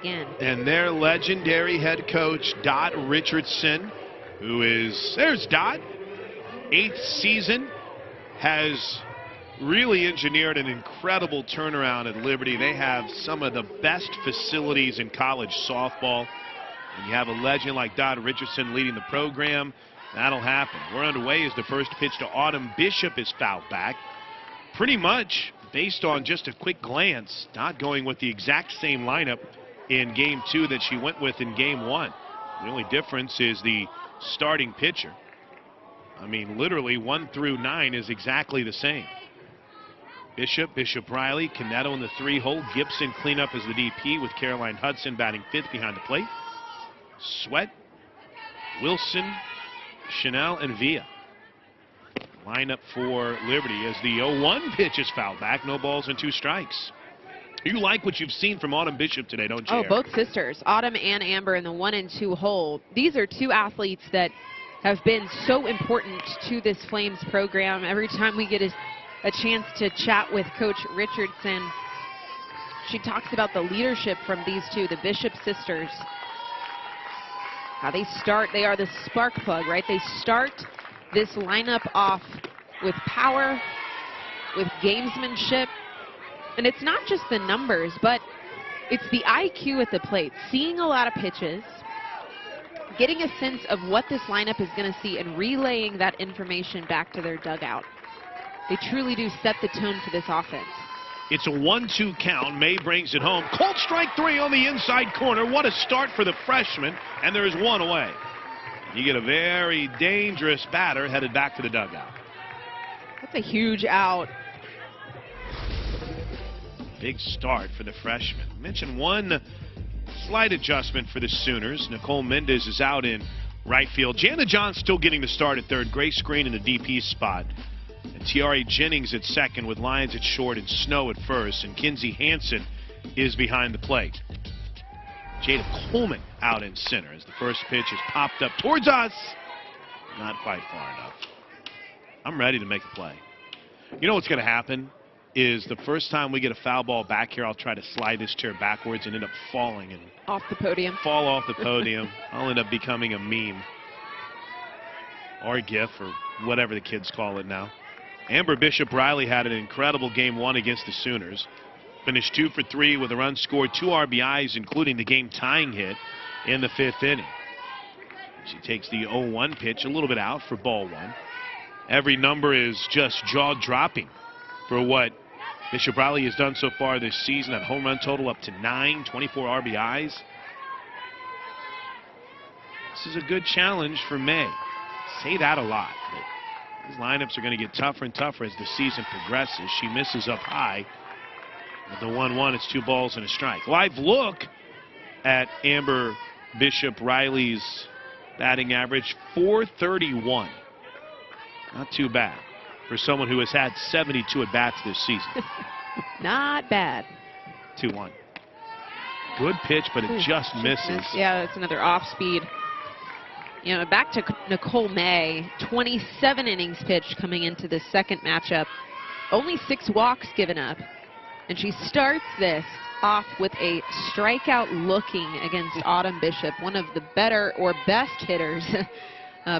again. And their legendary head coach, Dot Richardson, who is, there's Dot, 8th season, has really engineered an incredible turnaround at Liberty. They have some of the best facilities in college softball. And you have a legend like Dot Richardson leading the program. That'll happen. We're underway as the first pitch to Autumn Bishop is fouled back. Pretty much based on just a quick glance, Dot going with the exact same lineup in game 2 that she went with in game 1. The only difference is the starting pitcher. I mean, literally 1 through 9 is exactly the same. Bishop Riley, Canetto in the 3-hole. Gibson cleanup as the DP with Caroline Hudson batting 5th behind the plate. Sweat, Wilson, Chanel, and Villa. Lineup for Liberty as the 0-1 pitch is fouled back. No balls and 2 strikes. You like what you've seen from Autumn Bishop today, don't you? Oh, both sisters, Autumn and Amber, in the 1 and 2 hole. These are 2 athletes that have been so important to this Flames program. Every time we get a chance to chat with Coach Richardson, she talks about the leadership from these 2, the Bishop sisters. How they start, they are the spark plug, right? They start this lineup off with power, with gamesmanship. And it's not just the numbers, but it's the IQ at the plate. Seeing a lot of pitches, getting a sense of what this lineup is going to see, and relaying that information back to their dugout. They truly do set the tone for this offense. It's a 1-2 count. May brings it home. Cold strike 3 on the inside corner. What a start for the freshman. And there is 1 away. You get a very dangerous batter headed back to the dugout. That's a huge out. Big start for the freshman. I mentioned one slight adjustment for the Sooners. Nicole Mendez is out in right field. Jana John still getting the start at third. Grace Green in the DP spot. And Tiare Jennings at second with Lyons at short and Snow at first. And Kinsey Hansen is behind the plate. Jada Coleman out in center as the first pitch is popped up towards us. Not quite far enough. I'm ready to make a play. You know what's going to happen is the first time we get a foul ball back here, I'll try to slide this chair backwards and end up falling and off the podium. Fall off the podium. I'll end up becoming a meme or a GIF or whatever the kids call it now. Amber Bishop Riley had an incredible game 1 against the Sooners. Finished 2 for 3 with a run scored, 2 RBIs, including the game-tying hit in the 5th inning. She takes the 0-1 pitch a little bit out for ball 1. Every number is just jaw-dropping for what Bishop Riley has done so far this season. That home run total up to 9, 24 RBIs. This is a good challenge for May. Say that a lot. But these lineups are going to get tougher and tougher as the season progresses. She misses up high. With the 1-1, it's 2 balls and a strike. Live look at Amber Bishop Riley's batting average, .431. Not too bad for someone who has had 72 at-bats this season. Not bad. 2-1. Good pitch, but it just misses. Yeah, that's another off-speed. You know, back to Nicole May, 27 innings pitched coming into the second matchup. Only 6 walks given up. And she starts this off with a strikeout looking against Autumn Bishop, one of the better or best hitters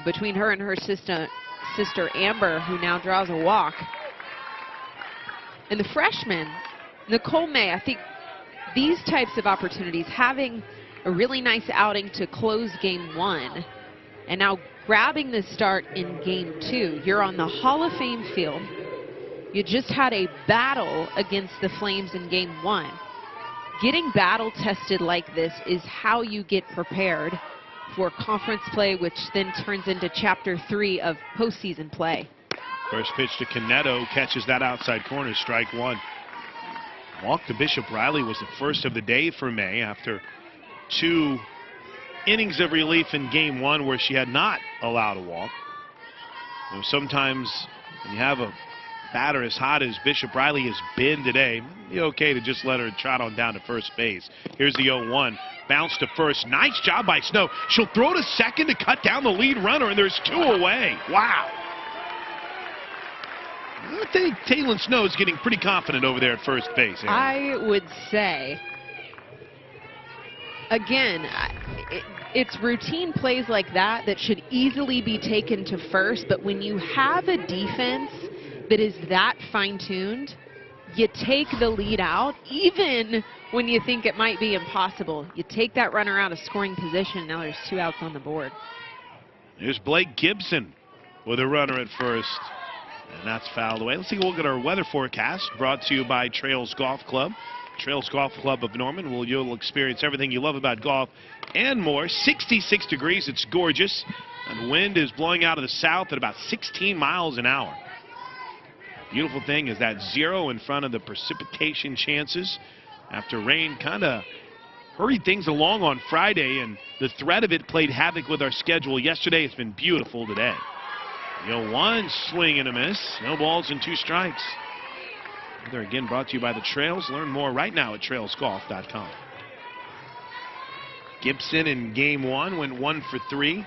between her and her sister Amber, who now draws a walk. And the freshman, Nicole May, I think these types of opportunities, having a really nice outing to close game 1, and now grabbing the start in game 2, you're on the Hall of Fame field. You just had a battle against the Flames in game 1. Getting battle tested like this is how you get prepared for conference play, which then turns into chapter 3 of postseason play. First pitch to Canetto, catches that outside corner, strike 1. Walk to Bishop Riley was the first of the day for May after 2 innings of relief in game 1 where she had not allowed a walk. You know, sometimes when you have a batter as hot as Bishop Riley has been today, it'd be okay to just let her trot on down to first base. Here's the 0-1. Bounce to first. Nice job by Snow. She'll throw to second to cut down the lead runner, and there's 2 away. Wow. I think Taylon Snow is getting pretty confident over there at first base. I would say again, it's routine plays like that that should easily be taken to first, but when you have a defense that is that fine-tuned, you take the lead out, even when you think it might be impossible. You take that runner out of scoring position, now there's 2 outs on the board. Here's Blake Gibson with a runner at first, and that's fouled away. Let's take a look at our weather forecast, brought to you by Trails Golf Club. Trails Golf Club of Norman, where you'll experience everything you love about golf and more. 66 degrees, it's gorgeous, and the wind is blowing out of the south at about 16 miles an hour. Beautiful thing is that 0 in front of the precipitation chances after rain kind of hurried things along on Friday, and the threat of it played havoc with our schedule yesterday. It's been beautiful today. 1 swing and a miss. No balls and 2 strikes. They're again brought to you by the Trails. Learn more right now at trailsgolf.com. Gibson in game 1 went 1 for 3.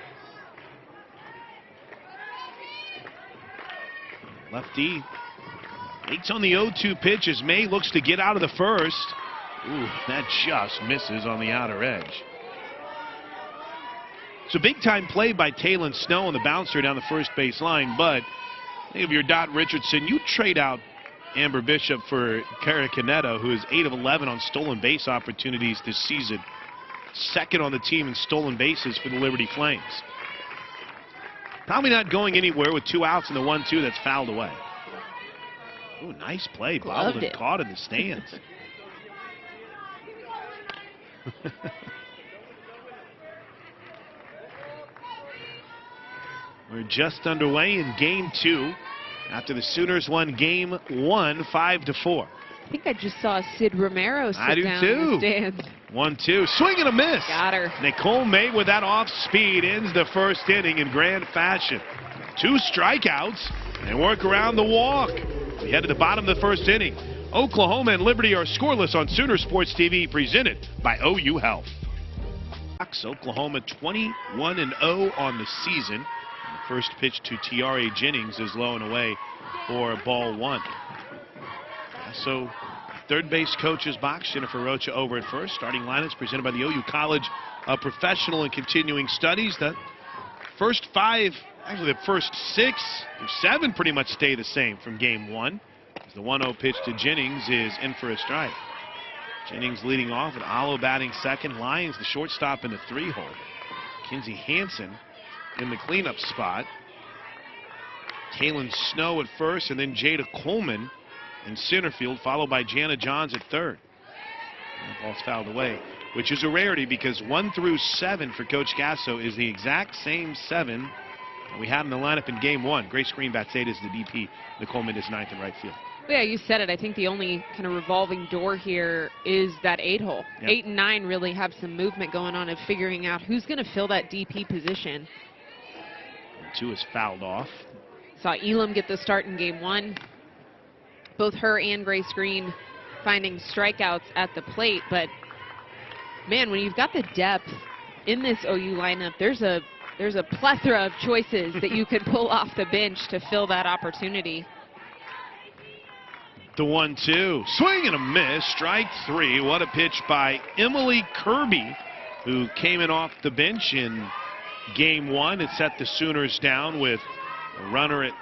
Lefty waits on the 0-2 pitch as May looks to get out of the first. Ooh, that just misses on the outer edge. It's a big-time play by Talon Snow on the bouncer down the first base line, but think of your Dot Richardson. You trade out Amber Bishop for Kara Caneto, who is 8 of 11 on stolen base opportunities this season. Second on the team in stolen bases for the Liberty Flames. Probably not going anywhere with 2 outs and the 1-2 that's fouled away. Ooh, nice play. Bobbled and caught in the stands. We're just underway in game 2 after the Sooners won game 1 5-4. I think I just saw Sid Romero sit down too. in the stands. 1-2, swing and a miss. Got her. Nicole May with that off speed ends the first inning in grand fashion. 2 strikeouts and work around the walk. We head to the bottom of the first inning. Oklahoma and Liberty are scoreless on Sooner Sports TV, presented by OU Health. Oklahoma 21-0 on the season. The first pitch to Tiare Jennings is low and away for ball 1. So third base coach's box, Jennifer Rocha over at first. Starting lineups presented by the OU College of Professional and Continuing Studies. The first 5, actually the first 6 or 7 pretty much stay the same from game 1. As the 1-0 pitch to Jennings is in for a strike. Jennings leading off and Allo batting second. Lyons the shortstop in the 3-hole. Kinsey Hansen in the cleanup spot. Talon Snow at first, and then Jada Coleman in center field, followed by Jana Johns at third. And the ball's fouled away, which is a rarity because 1 through 7 for Coach Gasso is the exact same 7 we had in the lineup in game 1. Grace Greenbat's 8 is the DP. Nicole Mid is 9th in right field. Yeah, you said it. I think the only kind of revolving door here is that 8-hole. Yep. 8 and 9 really have some movement going on of figuring out who's going to fill that DP position. 2 is fouled off. Saw Elam get the start in game 1. Both her and Grace Green finding strikeouts at the plate, but man, when you've got the depth in this OU lineup, there's a plethora of choices that you can pull off the bench to fill that opportunity. The 1-2, swing and a miss, strike 3. What a pitch by Emily Kirby, who came in off the bench in game 1. It set the Sooners down with a runner at,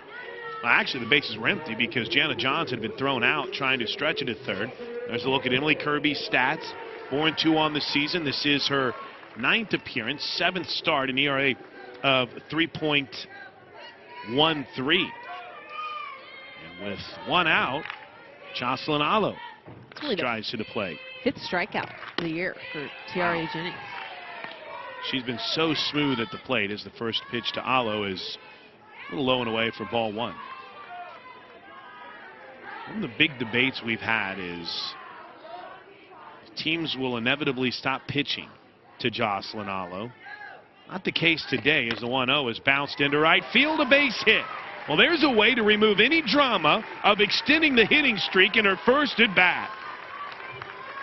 well, actually the bases were empty because Jana Johns had been thrown out trying to stretch it at third. There's a look at Emily Kirby's stats. 4-2 on the season. This is her 9th appearance, 7th start, an ERA of 3.13. And with 1 out, Jocelyn Allo drives to the plate. 5th strikeout of the year for Tiare Jennings. She's been so smooth at the plate as the first pitch to Allo is a little low and away for ball 1. One of the big debates we've had is teams will inevitably stop pitching to Jocelyn Allo. Not the case today, as the 1-0 is bounced into right field, a base hit. Well, there's a way to remove any drama of extending the hitting streak in her first at bat.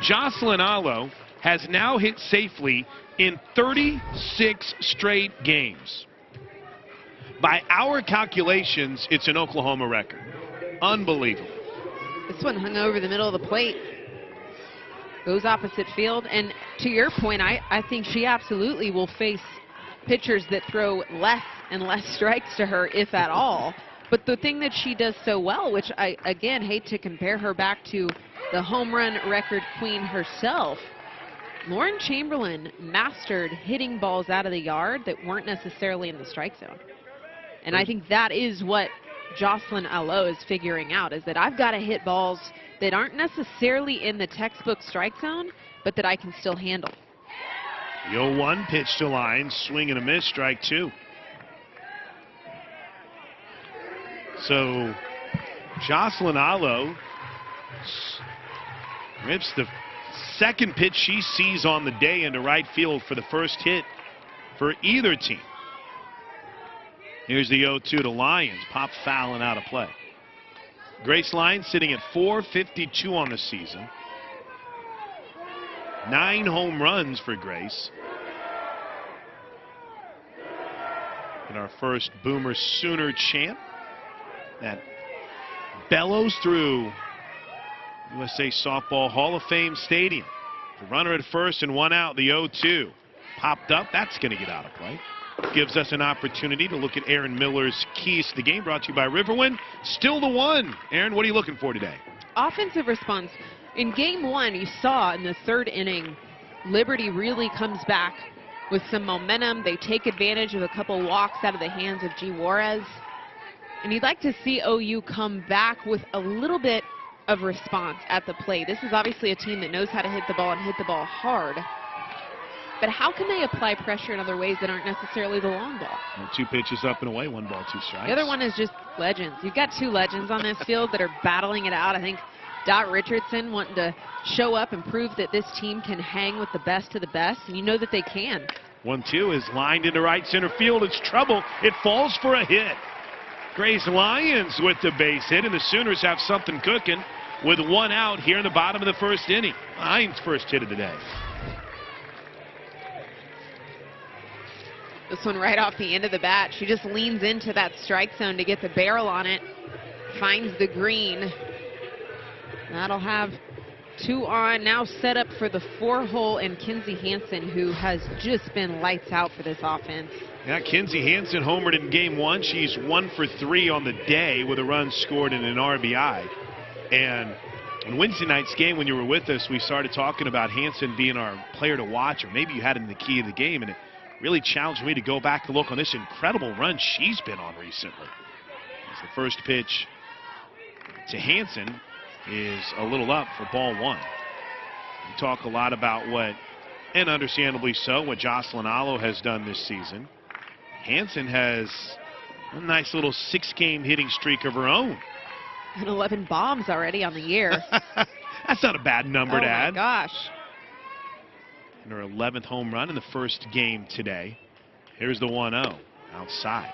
Jocelyn Allo has now hit safely in 36 straight games. By our calculations, it's an Oklahoma record. Unbelievable. This one hung over the middle of the plate. goes opposite field. And to your point, I think she absolutely will face pitchers that throw less and less strikes to her, if at all. But the thing that she does so well, which I, again, hate to compare her back to the home run record queen herself, Lauren Chamberlain mastered hitting balls out of the yard that weren't necessarily in the strike zone. And I think that is what Jocelyn Alo is figuring out, is that I've got to hit balls that aren't necessarily in the textbook strike zone, but that I can still handle. The 0-1 pitch to line, swing and a miss, strike 2. So Jocelyn Alo rips the second pitch she sees on the day into right field for the first hit for either team. Here's the 0-2 to Lyons. Pop foul and out of play. Grace Lyons sitting at .452 on the season. 9 home runs for Grace. And our first Boomer Sooner chant that bellows through USA Softball Hall of Fame Stadium. The runner at first and 1 out. The 0-2 popped up. That's going to get out of play. Gives us an opportunity to look at Aaron Miller's keys to the game, brought to you by Riverwind. Still the 1. Aaron, what are you looking for today? Offensive response. In game 1, you saw in the 3rd inning, Liberty really comes back with some momentum. They take advantage of a couple walks out of the hands of G. Juarez. And you'd like to see OU come back with a little bit of response at the plate. This is obviously a team that knows how to hit the ball and hit the ball hard. But how can they apply pressure in other ways that aren't necessarily the long ball? Well, 2 pitches up and away, 1 ball, 2 strikes. The other one is just legends. You've got 2 legends on this field that are battling it out. I think Dot Richardson wanting to show up and prove that this team can hang with the best of the best, and you know that they can. 1-2 is lined into right center field. It's trouble. It falls for a hit. Grace Lyons with the base hit, and the Sooners have something cooking with 1 out here in the bottom of the 1st inning. Lyons' first hit of the day. This one right off the end of the bat. She just leans into that strike zone to get the barrel on it. Finds the green. That'll have 2 on. Now set up for the 4-hole and Kinzie Hansen, who has just been lights out for this offense. Yeah, Kinzie Hansen homered in game 1. She's 1 for 3 on the day with a run scored and an RBI. And on Wednesday night's game, when you were with us, we started talking about Hansen being our player to watch, or maybe you had him in the key of the game, and it really challenged me to go back and look on this incredible run she's been on recently. As the first pitch to Hansen is a little up for ball 1. We talk a lot about what, and understandably so, what Jocelyn Alo has done this season. Hansen has a nice little 6-game hitting streak of her own. And 11 bombs already on the year. That's not a bad number to add. Oh my gosh. And her 11th home run in the first game today. Here's the 1-0 outside.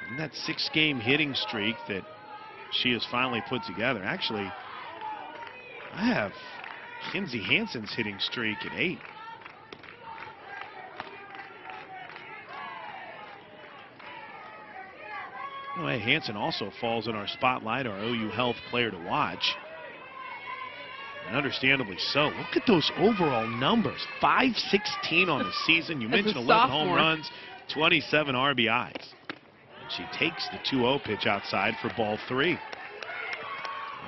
And that 6-game hitting streak that she has finally put together. Actually, I have Kinzie Hansen's hitting streak at 8. By the way, Hansen also falls in our spotlight, our OU Health player to watch. And understandably so. Look at those overall numbers. 516 on the season. You mentioned 11 home runs, 27 RBIs. And she takes the 2-0 pitch outside for ball 3.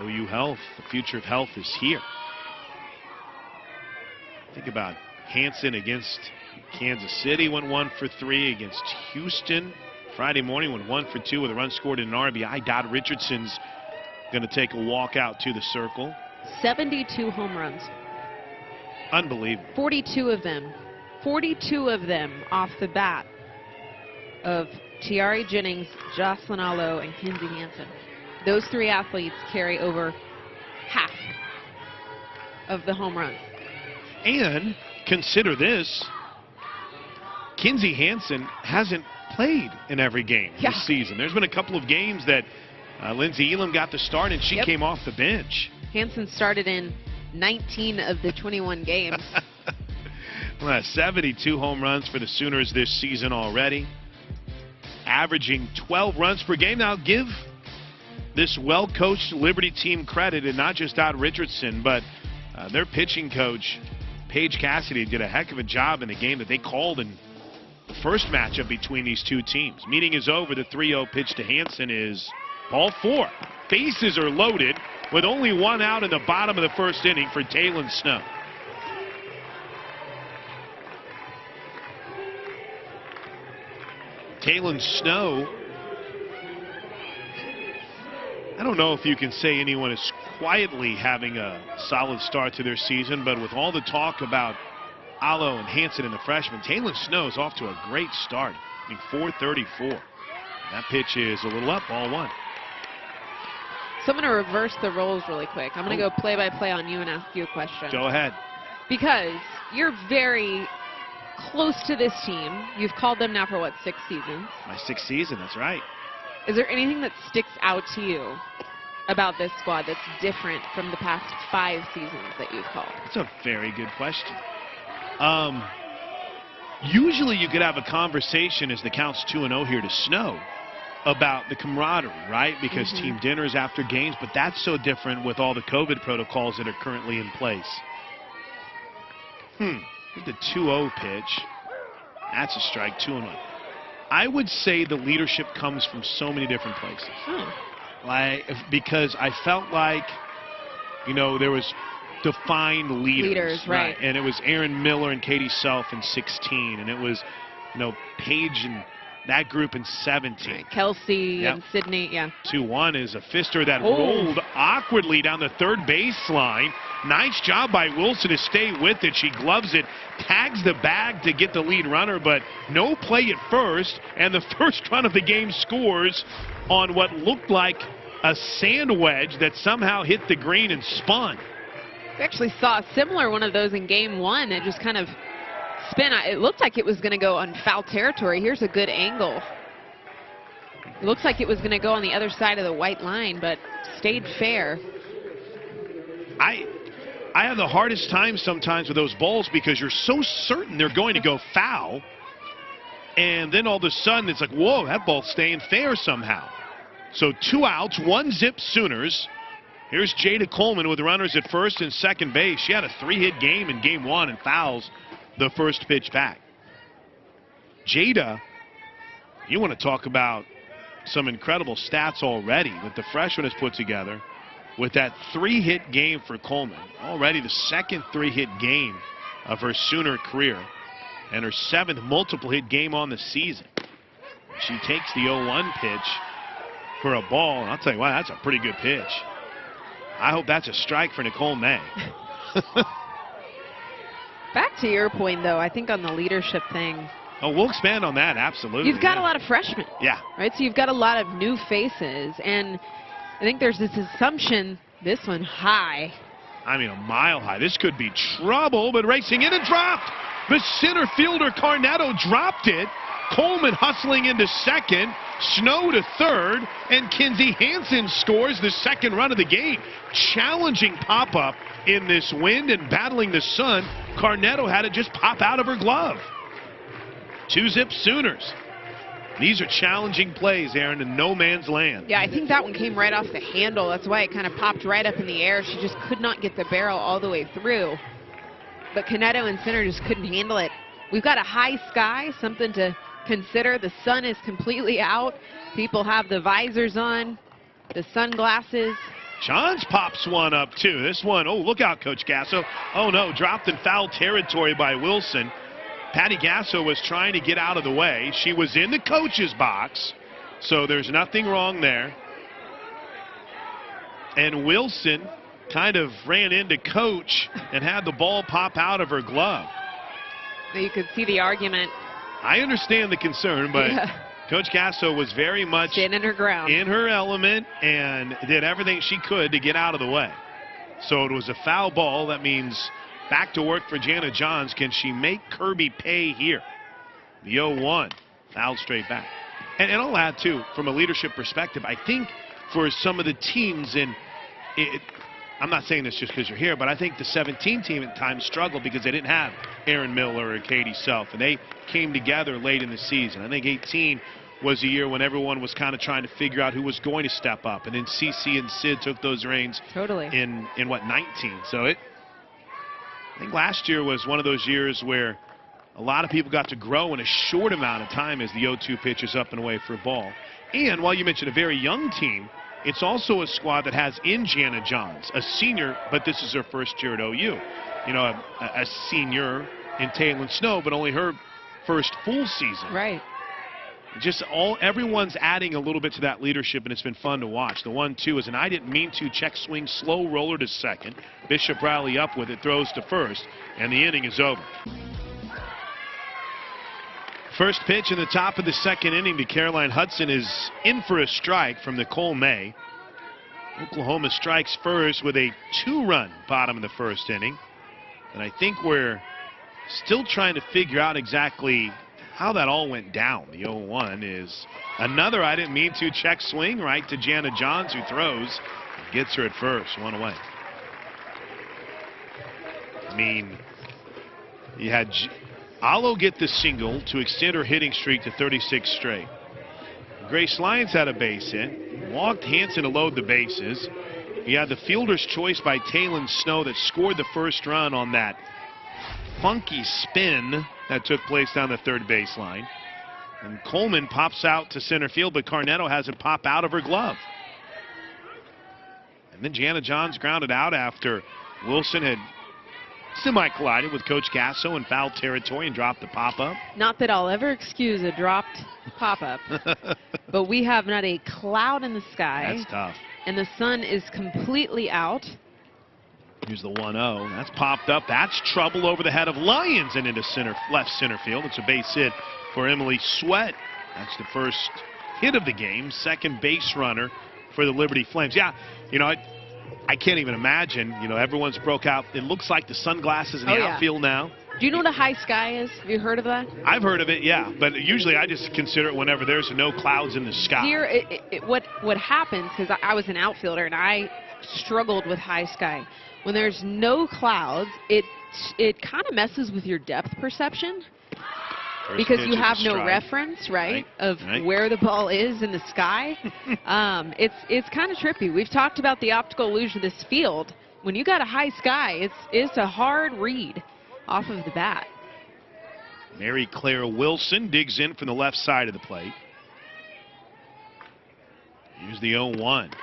OU Health, the future of health is here. Think about Hansen against Kansas City, went 1 for 3 against Houston. Friday morning went 1 for 2 with a run scored and an RBI. Dot Richardson's going to take a walk out to the circle. 72 home runs. Unbelievable. 42 of them off the bat of Tiare Jennings, Jocelyn Alo, and Kinzie Hansen. Those 3 athletes carry over half of the home runs. And consider this, Kinzie Hansen hasn't played in every game this season. There's been a couple of games that Lindsey Elam got the start and she came off the bench. Hansen started in 19 of the 21 games. 72 home runs for the Sooners this season already. Averaging 12 runs per game. Now give this well-coached Liberty team credit, and not just Dot Richardson, but Their pitching coach, Paige Cassidy, did a heck of a job in the game that they called in the first matchup between these two teams. Meeting is over. The 3-0 pitch to Hansen is ball 4. Bases are loaded with only 1 out in the bottom of the first inning for Taylon Snow. Taylon Snow, I don't know if you can say anyone is quietly having a solid start to their season, but with all the talk about Alo and Hansen and the freshman, Taylon Snow is off to a great start. I mean, 434. That pitch is a little up, ball 1. So I'm going to reverse the roles really quick. I'm going to go play-by-play on you and ask you a question. Go ahead. Because you're very close to this team. You've called them now for, what, 6 seasons? My 6th season, that's right. Is there anything that sticks out to you about this squad that's different from the past 5 seasons that you've called? That's a very good question. Usually you could have a conversation as the count's 2-0 here to Snow about the camaraderie, right? Because team dinners after games, but that's so different with all the COVID protocols that are currently in place. The 2-0 pitch. That's a strike, 2-1. I would say the leadership comes from so many different places. Because I felt like, you know, there was defined leaders, right? And it was Aaron Miller and Katie Self in 16, and it was, you know, Paige and that group in 17. Right. Kelsey and Sydney, 2-1 is a fister that rolled awkwardly down the third baseline. Nice job by Wilson to stay with it. She gloves it, tags the bag to get the lead runner, but no play at first, and the first run of the game scores on what looked like a sand wedge that somehow hit the green and spun. We actually saw a similar one of those in game 1. It just kind of spin. It looked like it was going to go on foul territory. Here's a good angle. It looks like it was going to go on the other side of the white line, but stayed fair. I have the hardest time sometimes with those balls because you're so certain they're going to go foul, and then all of a sudden it's like, whoa, that ball's staying fair somehow. So 2 outs, 1 zip Sooners. Here's Jada Coleman with runners at first and second base. She had a 3-hit game in game 1 and fouls the first pitch back. Jada, you want to talk about some incredible stats already that the freshman has put together with that 3-hit game for Coleman. Already the second 3-hit game of her Sooner career and her 7th multiple hit game on the season. She takes the 0-1 pitch for a ball, and I'll tell you what, that's a pretty good pitch. I hope that's a strike for Nicole May. Back to your point, though, I think on the leadership thing. Oh, we'll expand on that, absolutely. You've got a lot of freshmen. Yeah. Right, so you've got a lot of new faces, and I think there's this assumption, this one high. I mean, a mile high. This could be trouble, but racing in and dropped. The center fielder, Carnetto, dropped it. Coleman hustling into second, Snow to third, and Kinsey Hansen scores the second run of the game. Challenging pop-up in this wind and battling the sun. Carnetto had it just pop out of her glove. 2-zip Sooners. These are challenging plays, Aaron, in no man's land. Yeah, I think that one came right off the handle. That's why it kind of popped right up in the air. She just could not get the barrel all the way through. But Carnetto and center just couldn't handle it. We've got a high sky, something to consider. The sun is completely out. People have the visors on, the sunglasses. Johns pops one up, too. This one, oh, look out, Coach Gasso. Oh, no, dropped in foul territory by Wilson. Patty Gasso was trying to get out of the way. She was in the coach's box, so there's nothing wrong there. And Wilson kind of ran into Coach and had the ball pop out of her glove. You could see the argument. I understand the concern, but Coach Gasso was very much in her ground, in her element, and did everything she could to get out of the way. So it was a foul ball. That means back to work for Jana Johns. Can she make Kirby pay here? The 0-1, fouled straight back. And I'll add, too, from a leadership perspective, I think for some of the teams I'm not saying this just because you're here, but I think the 17 team at times struggled because they didn't have Aaron Miller or Katie Self, and they came together late in the season. I think 18 was a year when everyone was kind of trying to figure out who was going to step up, and then CC and Sid took those reins totally in what, 19. So I think last year was one of those years where a lot of people got to grow in a short amount of time as the 0-2 pitch is up and away for a ball. And while you mentioned a very young team, it's also a squad that has in Jana Johns, a senior, but this is her first year at OU. You know, a senior in Taylon Snow, but only her first full season. Right. Just everyone's adding a little bit to that leadership, and it's been fun to watch. The 1-2 is an I didn't mean to check swing, slow roller to second. Bishop Riley up with it, throws to first, and the inning is over. First pitch in the top of the second inning to Caroline Hudson is in for a strike from Nicole May. Oklahoma strikes first with a 2-run bottom of the first inning. And I think we're still trying to figure out exactly how that all went down. The 0-1 is another I didn't mean to check swing right to Jana Johns, who throws, gets her at first, 1 away. I mean, you had Alo get the single to extend her hitting streak to 36 straight. Grace Lyons had a base hit, walked Hansen to load the bases. You had the fielder's choice by Taylon Snow that scored the first run on that funky spin that took place down the third baseline. And Coleman pops out to center field, but Carnetto has it pop out of her glove. And then Jana Johns grounded out after Wilson had semi-collided with Coach Gasso in foul territory and dropped the pop-up. Not that I'll ever excuse a dropped pop-up, but we have not a cloud in the sky. That's tough. And the sun is completely out. Here's the 1-0. That's popped up. That's trouble over the head of Lyons and into left center field. It's a base hit for Emily Sweat. That's the first hit of the game. Second base runner for the Liberty Flames. Yeah, you know, I can't even imagine. You know, everyone's broke out. It looks like the sunglasses in the outfield now. Do you know what a high sky is? Have you heard of that? I've heard of it, yeah. But usually I just consider it whenever there's no clouds in the sky. Here, what happens, because I was an outfielder and I struggled with high sky. When there's no clouds, it kind of messes with your depth perception. Because you have no reference, right, of where the ball is in the sky. It's kind of trippy. We've talked about the optical illusion of this field. When you got a high sky, it's a hard read off of the bat. Mary Claire Wilson digs in from the left side of the plate. Here's the 0-1.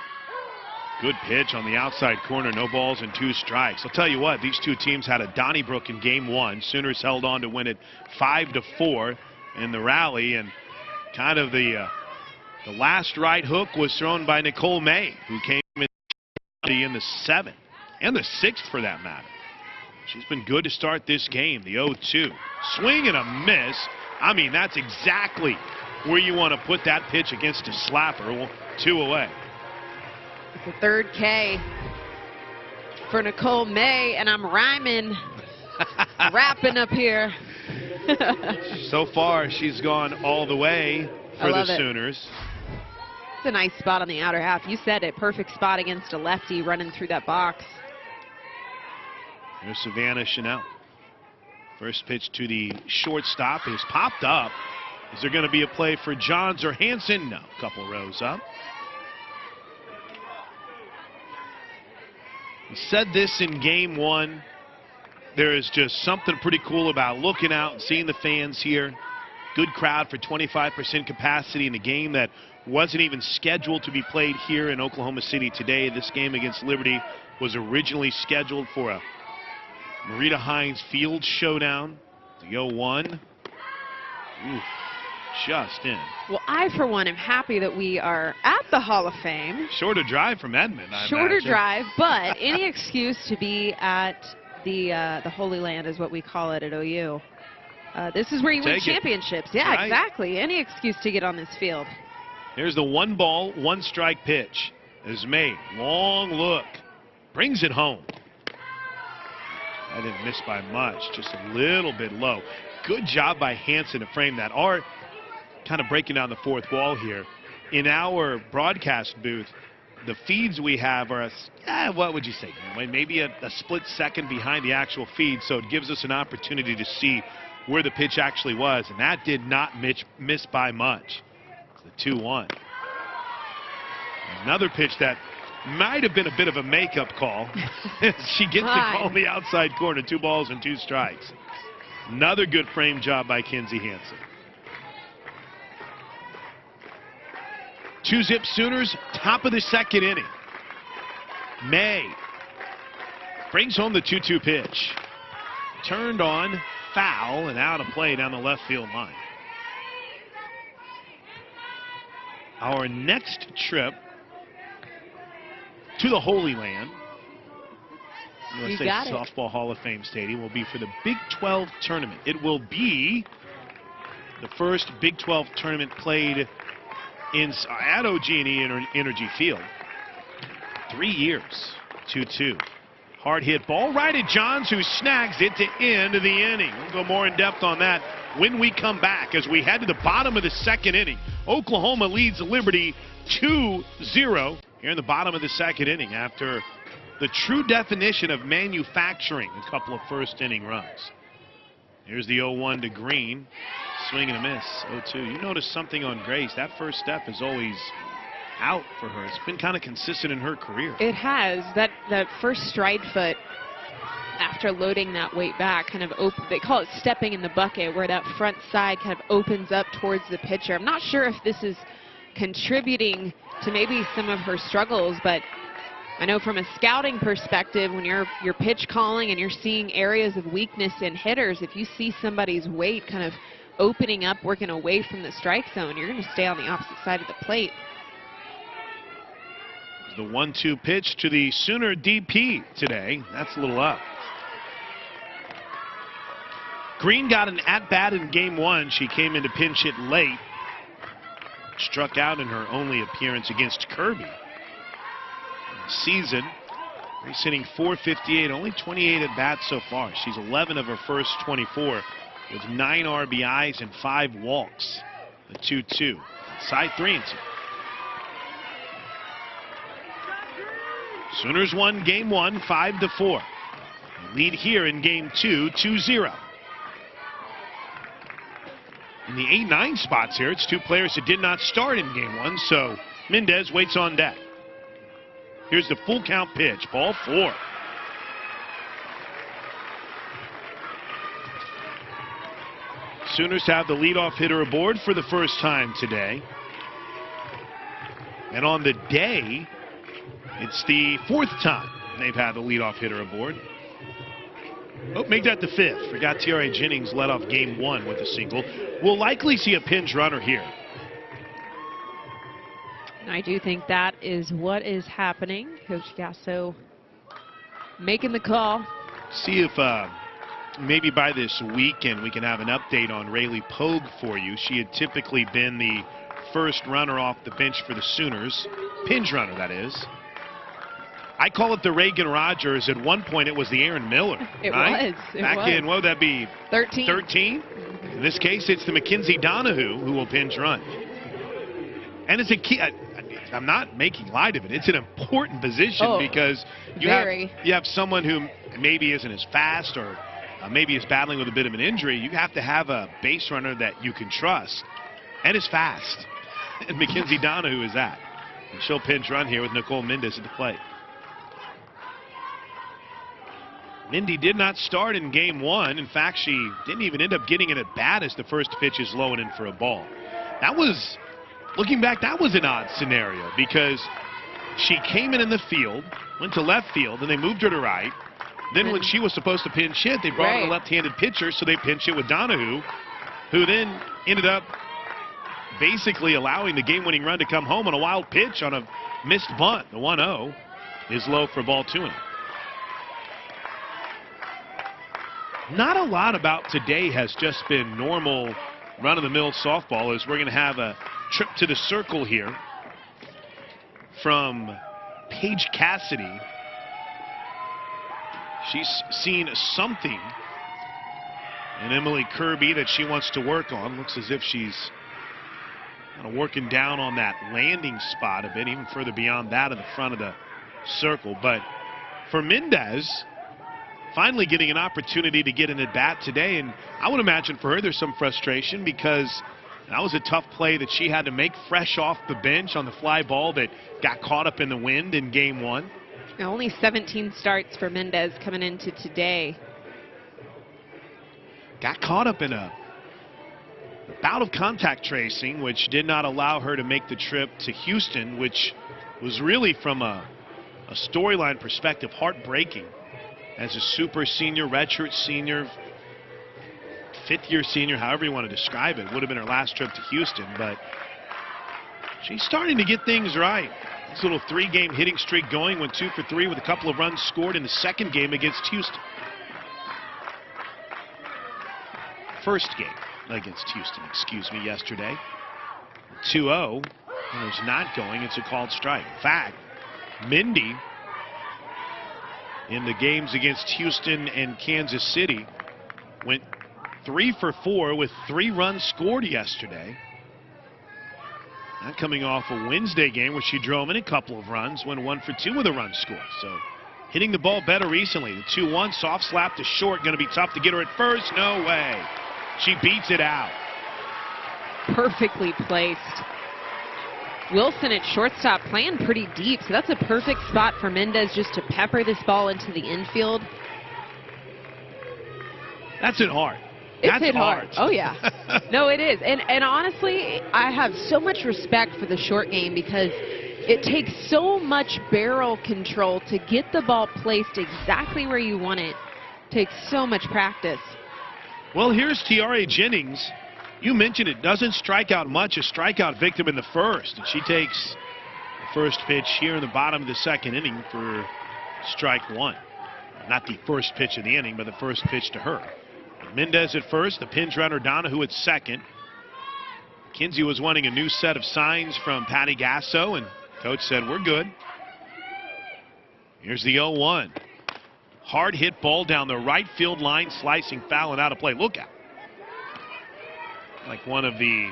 Good pitch on the outside corner, no balls and 2 strikes. I'll tell you what, these two teams had a Donnybrook in game 1. Sooners held on to win it 5-4 in the rally, and kind of the last right hook was thrown by Nicole May, who came in the 7th and the 6th for that matter. She's been good to start this game. The 0-2. Swing and a miss. I mean, that's exactly where you want to put that pitch against a slapper. 2 away. It's the third K for Nicole May, and I'm rhyming, rapping up here. So far, she's gone all the way for the Sooners. It's a nice spot on the outer half. You said it. Perfect spot against a lefty running through that box. There's Savannah Chanel. First pitch to the shortstop is popped up. Is there going to be a play for Johns or Hansen? No. A couple rows up. We said this in game 1. There is just something pretty cool about looking out and seeing the fans here. Good crowd for 25% capacity in a game that wasn't even scheduled to be played here in Oklahoma City today. This game against Liberty was originally scheduled for a Marita Hines Field showdown. The 0-1. Just in. Well, I, for one, am happy that we are at the Hall of Fame. Shorter drive from Edmond, I Shorter imagine. drive, but any excuse to be at the Holy Land is what we call it at OU. This is where you win championships. Yeah, exactly. Any excuse to get on this field. Here's the 1-ball, 1-strike pitch. Is made. Long look. Brings it home. I didn't miss by much. Just a little bit low. Good job by Hansen to frame that. Art kind of breaking down the fourth wall here. In our broadcast booth, the feeds we have are, what would you say? Maybe a split second behind the actual feed, so it gives us an opportunity to see where the pitch actually was, and that did not miss by much. It's the 2-1. Another pitch that Might have been a bit of a makeup call. She gets the call in the outside corner. 2 balls and 2 strikes. Another good frame job by Kinzie Hansen. 2-zip Sooners, top of the second inning. May brings home the 2-2 pitch. Turned on, foul, and out of play down the left field line. Our next trip to the Holy Land, USA Softball Hall of Fame Stadium, will be for the Big 12 tournament. It will be the first Big 12 tournament played at OG&E Energy Field. 3 years. 2-2. Hard hit ball right at Johns, who snags it to end of the inning. We'll go more in depth on that when we come back as we head to the bottom of the second inning. Oklahoma leads Liberty 2-0 here in the bottom of the second inning after the true definition of manufacturing a couple of first inning runs. Here's the 0-1 to Green. Swing and a miss. 0-2. You notice something on Grace. That first step is always out for her. It's been kind of consistent in her career. It has. That first stride foot after loading that weight back kind of open. They call it stepping in the bucket, where that front side kind of opens up towards the pitcher. I'm not sure if this is contributing to maybe some of her struggles, but I know from a scouting perspective, when you're pitch calling and you're seeing areas of weakness in hitters, if you see somebody's weight kind of opening up, working away from the strike zone, you're going to stay on the opposite side of the plate. The 1-2 pitch to the Sooner DP today. That's a little up. Green got an at-bat in game 1. She came in to pinch hit late. Struck out in her only appearance against Kirby. Season, she's hitting .458, only 28 at-bats so far. She's 11 of her first 24 with 9 RBIs and 5 walks. The 2-2. Side 3-2. Sooners won game 1, 5-4. Lead here in game 2, 2-0. In the 8-9 spots here, it's 2 players that did not start in game 1, so Mendez waits on deck. Here's the full count pitch, ball 4. Sooners have the leadoff hitter aboard for the first time today. And on the day, it's the 4th time they've had the leadoff hitter aboard. Oh, make that the 5th. Forgot Tiare Jennings led off game 1 with a single. We'll likely see a pinch runner here. I do think that is what is happening. Coach Gasso making the call. See if maybe by this weekend we can have an update on Rayleigh Pogue for you. She had typically been the first runner off the bench for the Sooners. Pinch runner, that is. I call it the Reagan Rogers. At one point it was the Aaron Miller. It right? was. It Back was. in, what would that be? 13. 13? In this case, it's the Mackenzie Donahue who will pinch run. And it's a key. I'm not making light of it. It's an important position because you have someone who maybe isn't as fast or maybe is battling with a bit of an injury. You have to have a base runner that you can trust and is fast. And Mackenzie Donahue is that. And she'll pinch run here with Nicole Mendez at the plate. Mindy did not start in game 1. In fact, she didn't even end up getting an at bat as the first pitch is low and in for a ball. That was, looking back, that was an odd scenario because she came in the field, went to left field, and they moved her to right. Then when she was supposed to pinch hit, they brought in a left-handed pitcher, so they pinch hit with Donahue, who then ended up basically allowing the game-winning run to come home on a wild pitch on a missed bunt. The 1-0 is low for ball 2. Not a lot about today has just been normal run-of-the-mill softball, as we're going to have a trip to the circle here from Paige Cassidy. She's seen something in Emily Kirby that she wants to work on. Looks as if she's kind of working down on that landing spot a bit, even further beyond that in the front of the circle. But for Mendez, finally getting an opportunity to get an at-bat today, and I would imagine for her there's some frustration because That was a tough play that she had to make fresh off the bench on the fly ball that got caught up in the wind in game 1. Now, only 17 starts for Mendez coming into today. Got caught up in a bout of contact tracing, which did not allow her to make the trip to Houston, which was really, from a storyline perspective, heartbreaking. As a super senior, redshirt senior, fifth-year senior, however you want to describe it, would have been her last trip to Houston, but she's starting to get things right. This little 3-game hitting streak going, went 2 for 3 with a couple of runs scored in the second game against Houston. First game against Houston, excuse me, yesterday. 2-0, and it's not going, it's a called strike. In fact, Mindy, in the games against Houston and Kansas City, went 3 for 4 with 3 runs scored yesterday. Not coming off a Wednesday game where she drove in a couple of runs, went 1 for 2 with a run scored. So hitting the ball better recently. The 2-1 soft slap to short, going to be tough to get her at first. No way. She beats it out. Perfectly placed. Wilson at shortstop playing pretty deep, so that's a perfect spot for Mendez just to pepper this ball into the infield. That's hit hard. It's That's hit hard. Oh, yeah. No, it is. And honestly, I have so much respect for the short game because it takes so much barrel control to get the ball placed exactly where you want it. Takes so much practice. Well, here's Tiare Jennings. You mentioned it, doesn't strike out much, a strikeout victim in the first. And she takes the first pitch here in the bottom of the second inning for strike 1. Not the first pitch of the inning, but the first pitch to her. Mendez at first, the pinch runner Donahue at second. Kinsey was wanting a new set of signs from Patty Gasso, and coach said, we're good. Here's the 0-1. Hard hit ball down the right field line, slicing foul and out of play. Look out. Like one of the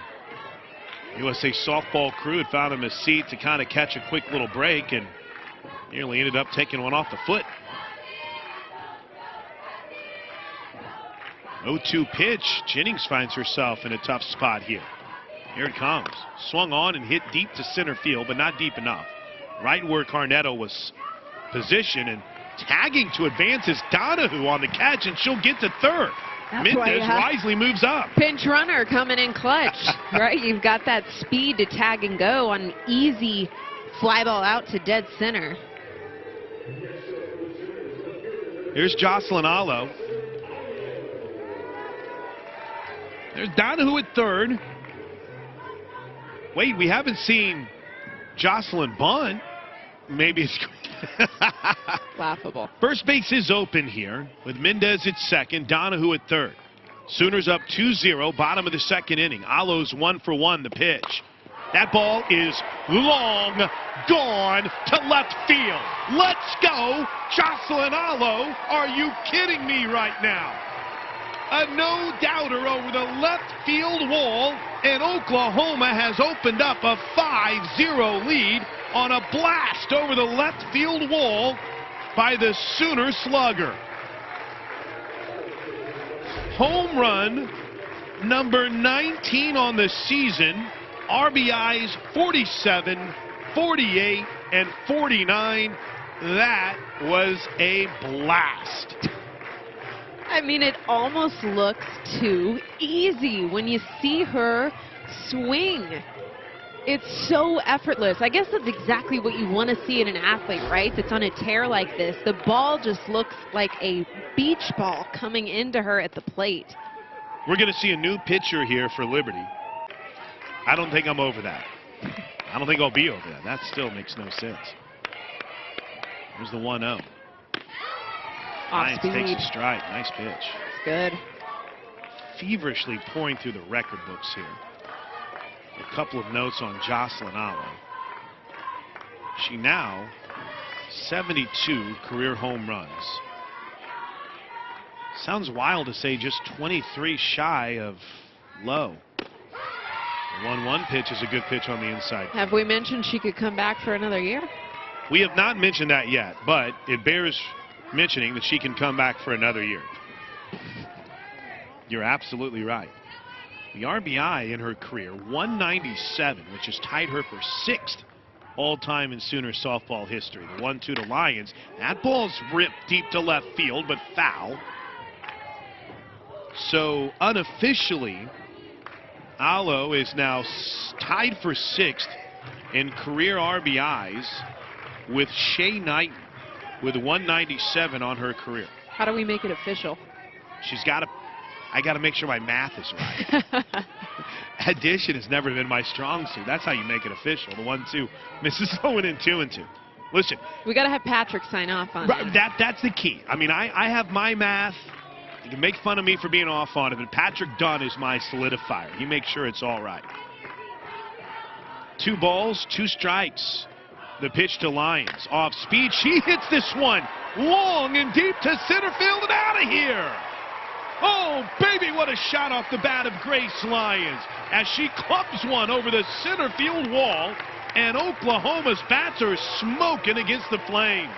USA softball crew had found him a seat to kind of catch a quick little break and nearly ended up taking one off the foot. 0-2 pitch. Jennings finds herself in a tough spot here. Here it comes. Swung on and hit deep to center field, but not deep enough. Right where Carnetto was positioned, and tagging to advance is Donahue on the catch, and she'll get to third. Mendez wisely moves up. Pinch runner coming in clutch, right? You've got that speed to tag and go on an easy fly ball out to dead center. Here's Jocelyn Allo. There's Donahue at third. Wait, we haven't seen Jocelyn bunt. Maybe it's laughable. First base is open here with Mendez at second, Donahue at third. Sooners up 2-0, bottom of the second inning. Allo's 1 for 1, the pitch. That ball is long gone to left field. Let's go, Jocelyn Allo. Are you kidding me right now? A no-doubter over the left field wall, and Oklahoma has opened up a 5-0 lead on a blast over the left field wall by the Sooner slugger. Home run number 19 on the season. RBIs 47, 48, and 49. That was a blast. I mean, it almost looks too easy when you see her swing. It's so effortless. I guess that's exactly what you want to see in an athlete, right? That's on a tear like this. The ball just looks like a beach ball coming into her at the plate. We're going to see a new pitcher here for Liberty. I don't think I'm over that. I don't think I'll be over that. That still makes no sense. Here's the 1-0. Lyons takes a stride. Nice pitch. It's good. Feverishly pouring through the record books here. A couple of notes on Jocelyn Allo. She now 72 career home runs. Sounds wild to say just 23 shy of Lowe. The 1-1 pitch is a good pitch on the inside. Have we mentioned she could come back for another year? We have not mentioned that yet, but it bears mentioning that she can come back for another year. You're absolutely right. The RBI in her career, 197, which has tied her for 6th all-time in Sooner softball history. The 1-2 to Lyons. That ball's ripped deep to left field, but foul. So unofficially, Alo is now tied for 6th in career RBIs with Shay Knighton with 197 on her career. How do we make it official? I got to make sure my math is right. Addition has never been my strong suit. That's how you make it official. The 1-2 misses Owen and 2-2. Listen, we got to have Patrick sign off on right, it. That's the key. I mean, I have my math. You can make fun of me for being off on it, but Patrick Dunn is my solidifier. He makes sure it's all right. 2 balls, 2 strikes. The pitch to Lyons. Off speed. She hits this one long and deep to center field and out of here. Oh, baby, what a shot off the bat of Grace Lyons as she clubs one over the center field wall, and Oklahoma's bats are smoking against the Flames.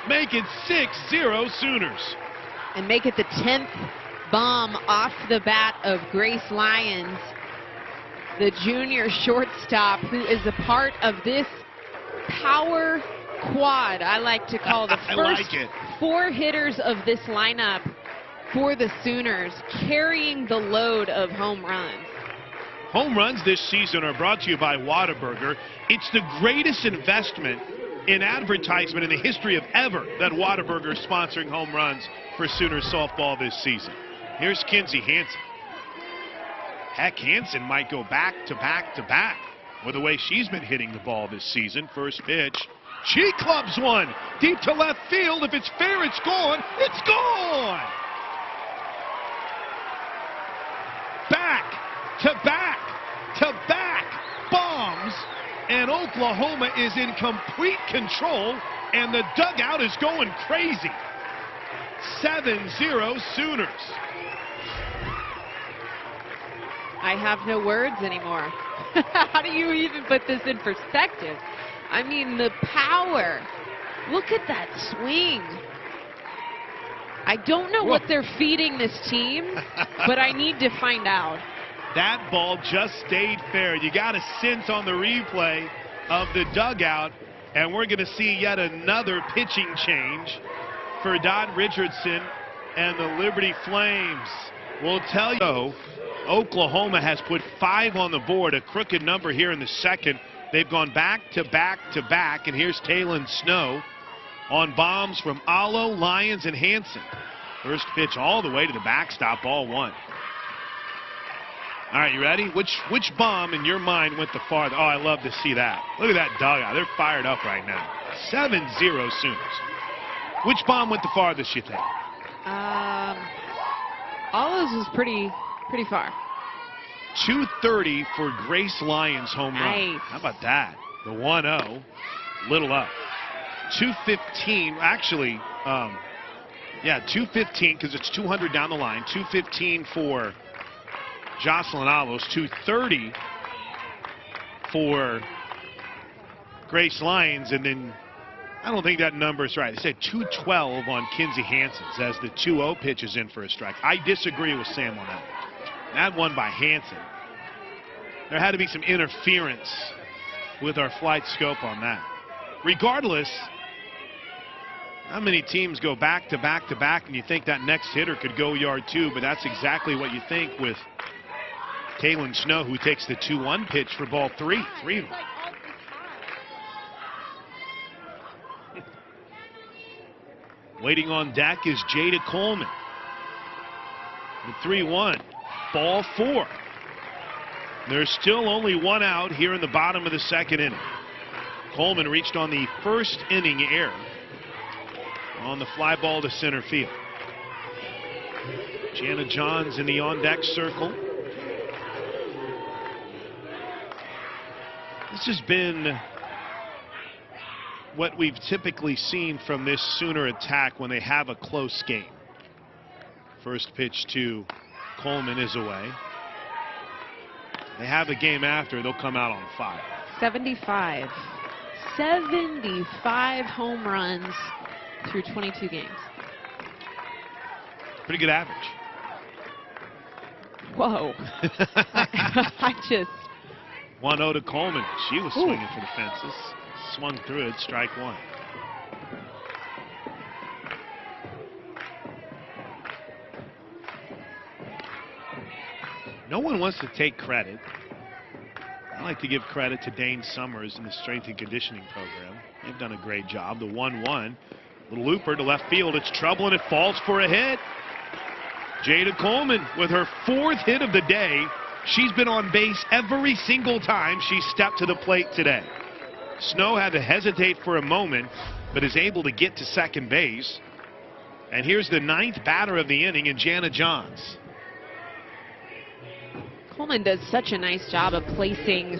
Make it 6-0 Sooners. And make it the 10th bomb off the bat of Grace Lyons, the junior shortstop who is a part of this power quad, I like to call the first 4 hitters of this lineup for the Sooners, carrying the load of home runs. Home runs this season are brought to you by Whataburger. It's the greatest investment in advertisement in the history of ever that Whataburger is sponsoring home runs for Sooners softball this season. Here's Kinzie Hansen. Heck, Hansen might go back to back to back with the way she's been hitting the ball this season. First pitch. She clubs one deep to left field. If it's fair, it's gone. It's gone! Back to back to back bombs, and Oklahoma is in complete control, and the dugout is going crazy. 7-0 Sooners. I have no words anymore. How do you even put this in perspective? I mean, the power. Look at that swing. I don't know what they're feeding this team, but I need to find out. That ball just stayed fair. You got a sense on the replay of the dugout, and we're going to see yet another pitching change for Dot Richardson and the Liberty Flames. We'll tell you, Oklahoma has put 5 on the board, a crooked number here in the second. They've gone back to back to back, and here's Taylon Snow on bombs from Alo, Lyons, and Hansen. First pitch all the way to the backstop, ball 1. All right, you ready? Which bomb in your mind went the farthest? Oh, I love to see that. Look at that dugout. They're fired up right now. 7-0 Sooners. Which bomb went the farthest, you think? Alo's was pretty far. 230 for Grace Lyons home run. Nice. How about that? The 1-0, little up. 215, actually, 215 because it's 200 down the line. 215 for Jocelyn Alos, 230 for Grace Lyons, and then I don't think that number's right. They said 212 on Kinzie Hansen's as the 2-0 pitch is in for a strike. I disagree with Sam on that. That one by Hansen. There had to be some interference with our flight scope on that. Regardless, how many teams go back to back to back and you think that next hitter could go yard 2, but that's exactly what you think with Taylon Snow, who takes the 2-1 pitch for ball 3. 3 of them. Waiting on deck is Jada Coleman. The 3-1. Ball 4. There's still only 1 out here in the bottom of the second inning. Coleman reached on the first inning error on the fly ball to center field. Jana Johns in the on-deck circle. This has been what we've typically seen from this Sooner attack when they have a close game. First pitch to Coleman is away. They have a game after, they'll come out on fire. 75. 75 home runs through 22 games. Pretty good average. Whoa. I just... 1-0 to Coleman. She was swinging for the fences. Swung through it, strike one. No one wants to take credit. I like to give credit to Dane Summers and the strength and conditioning program. They've done a great job. The 1-1. Little looper to left field. It's trouble and it falls for a hit. Jada Coleman with her 4th hit of the day. She's been on base every single time she stepped to the plate today. Snow had to hesitate for a moment, but is able to get to second base. And here's the 9th batter of the inning in Jana Johns. Coleman does such a nice job of placing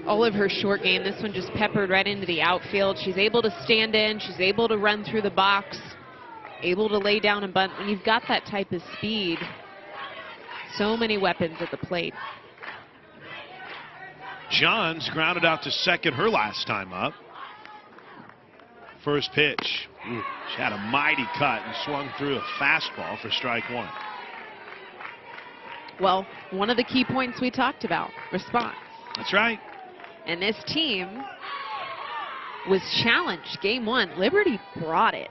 all of her short game. This one just peppered right into the outfield. She's able to stand in. She's able to run through the box, able to lay down and bunt. When you've got that type of speed, so many weapons at the plate. Johns grounded out to second her last time up. First pitch. Ooh, she had a mighty cut and swung through a fastball for strike one. Well, one of the key points we talked about, response. That's right. And this team was challenged. Game one, Liberty brought it.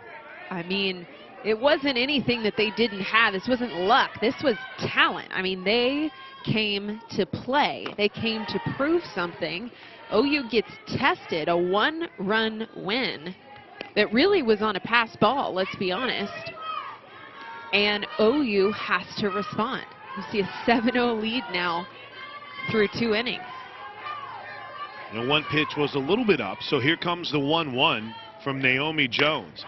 I mean, it wasn't anything that they didn't have. This wasn't luck. This was talent. I mean, they came to play. They came to prove something. OU gets tested, a 1-run win that really was on a pass ball, let's be honest. And OU has to respond. You see a 7-0 lead now through 2 innings. The one pitch was a little bit up, so here comes the 1-1 from Naomi Jones.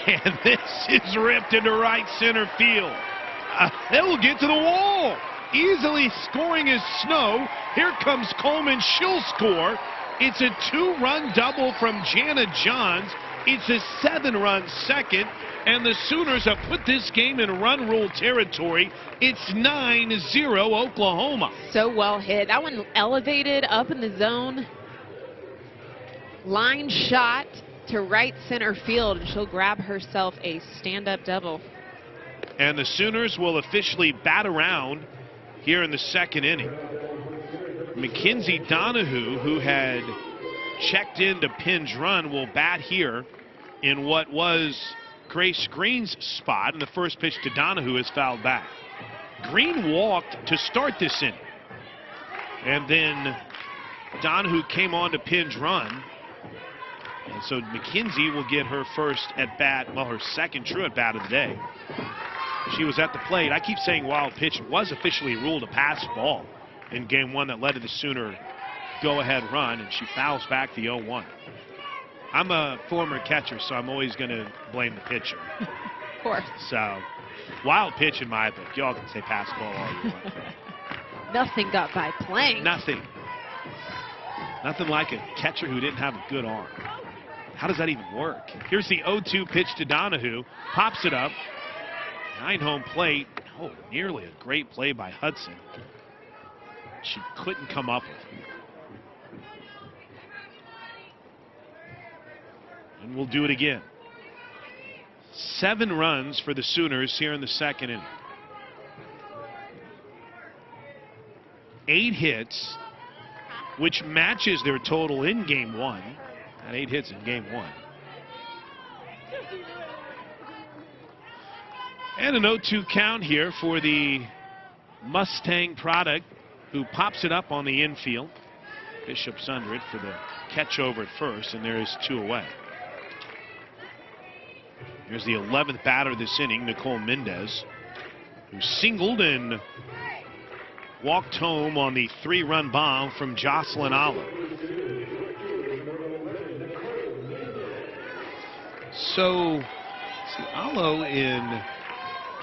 And this is ripped into right center field. It will get to the wall. Easily scoring is Snow. Here comes Coleman. She'll score. It's a 2-run double from Jana Johns. It's a 7-run second. And the Sooners have put this game in run rule territory. It's 9-0 Oklahoma. So well hit. That one elevated up in the zone. Line shot to right center field, and she'll grab herself a stand-up double. And the Sooners will officially bat around here in the second inning. Mackenzie Donahue, who had checked into Pinge Run, will bat here in what was Grace Green's spot, and the first pitch to Donahue is fouled back. Green walked to start this inning, and then Donahue came on to Pinge Run, and so McKenzie will get her first at bat, well, her second true at bat of the day. She was at the plate. I keep saying wild pitch. It was officially ruled a pass ball in game one that led to the Sooner go-ahead run, and she fouls back the 0-1. I'm a former catcher, so I'm always going to blame the pitcher. Of course. So, wild pitch in my book. Y'all can say pass ball all you want. Nothing got by playing. Nothing. Nothing like a catcher who didn't have a good arm. How does that even work? Here's the 0-2 pitch to Donahue. Pops it up. Behind home plate. Oh, nearly a great play by Hudson. She couldn't come up with it. And we'll do it again. 7 runs for the Sooners here in the second inning. 8 hits, which matches their total in game one. At 8 hits in game one. And an 0-2 count here for the Mustang product, who pops it up on the infield. Bishop's under it for the catch over at first, and there is 2 away. Here's the 11th batter this inning, Nicole Mendez, who singled and walked home on the 3-run bomb from Jocelyn Allo. So, see, Allo in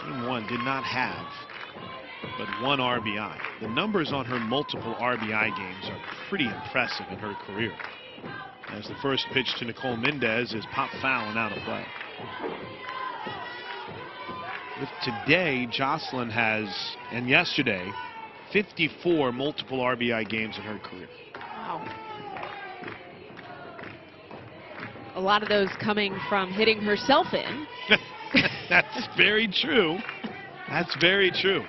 game one did not have but 1 RBI. The numbers on her multiple RBI games are pretty impressive in her career. As the first pitch to Nicole Mendez is pop foul and out of play. With today, Jocelyn has, and yesterday, 54 multiple RBI games in her career. Wow. A lot of those coming from hitting herself in. That's very true. That's very true.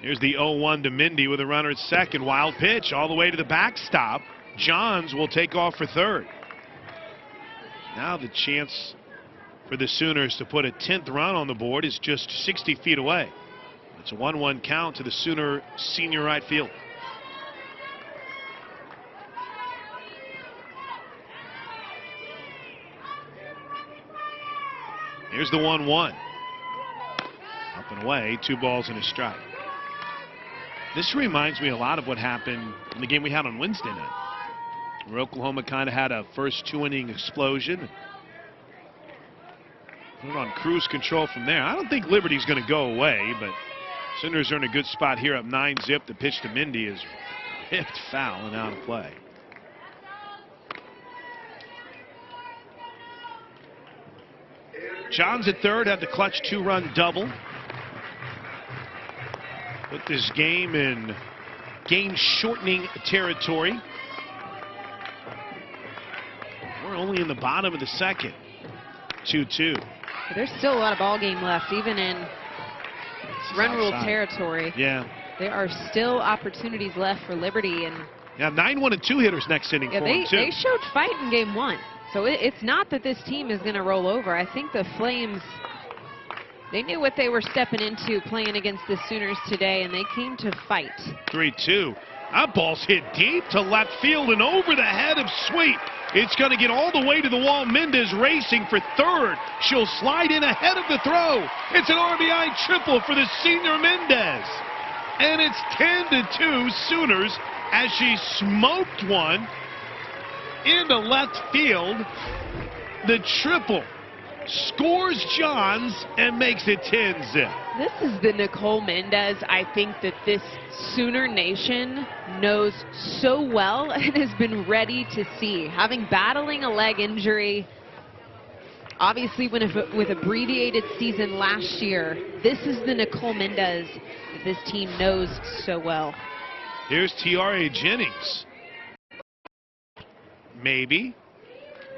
Here's the 0-1 to Mindy with a runner at second. Wild pitch all the way to the backstop. Johns will take off for third. Now the chance for the Sooners to put a 10th run on the board is just 60 feet away. It's a 1-1 count to the Sooner senior right field. Here's the 1-1. Up and away, 2 balls and a strike. This reminds me a lot of what happened in the game we had on Wednesday night, where Oklahoma kind of had a first 2-inning explosion. Put on cruise control from there. I don't think Liberty's going to go away, but Sooners are in a good spot here, up 9-zip. The pitch to Mindy is ripped foul and out of play. Johns at third had the clutch 2-run double. Put this game in game-shortening territory. We're only in the bottom of the second. 2-2. There's still a lot of ball game left, even in run rule territory. Yeah. There are still opportunities left for Liberty, and yeah, 9-1 and 2 hitters next inning for them too. They showed fight in game 1, so it's not that this team is going to roll over. I think the Flames, they knew what they were stepping into playing against the Sooners today, and they came to fight. 3-2. That ball's hit deep to left field and over the head of Sweet. It's going to get all the way to the wall. Mendez racing for third. She'll slide in ahead of the throw. It's an RBI triple for the senior Mendez. And it's 10-2 Sooners as she smoked one into left field. The triple scores Johns and makes it 10-zip. This is the Nicole Mendez I think that this Sooner Nation knows so well and has been ready to see. Having battling a leg injury, obviously with abbreviated season last year, this is the Nicole Mendez that this team knows so well. Here's Tiare Jennings. Maybe,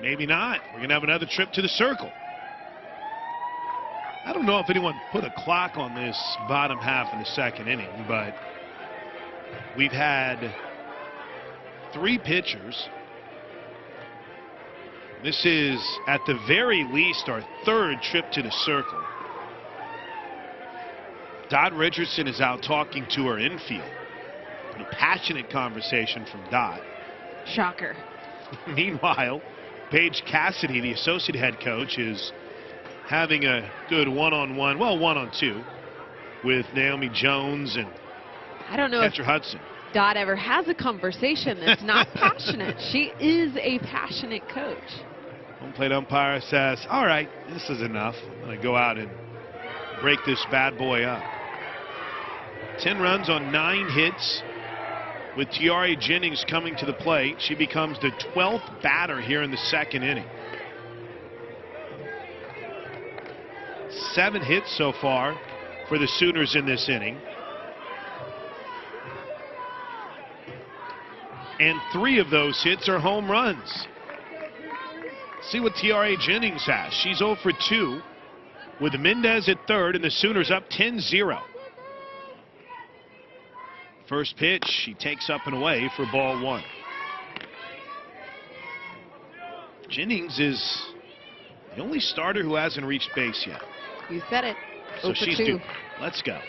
maybe not. We're going to have another trip to the circle. I don't know if anyone put a clock on this bottom half of the second inning, but we've had 3 pitchers. This is, at the very least, our 3rd trip to the circle. Dot Richardson is out talking to her infield. A passionate conversation from Dot. Shocker. Meanwhile, Paige Cassidy, the associate head coach, is having a good one-on-one, well, 1-on-2 with Naomi Jones and I don't know Catcher Hudson. Dot ever has a conversation that's not passionate. She is a passionate coach. Home plate umpire says, all right, this is enough. I'm going to go out and break this bad boy up. 10 runs on 9 hits with Tiare Jennings coming to the plate. She becomes the 12th batter here in the second inning. 7 hits so far for the Sooners in this inning. And 3 of those hits are home runs. See what Tiare Jennings has. She's 0 for 2 with Mendez at third and the Sooners up 10-0. First pitch, she takes up and away for ball 1. Jennings is the only starter who hasn't reached base yet. You said it. So she's due. Let's go.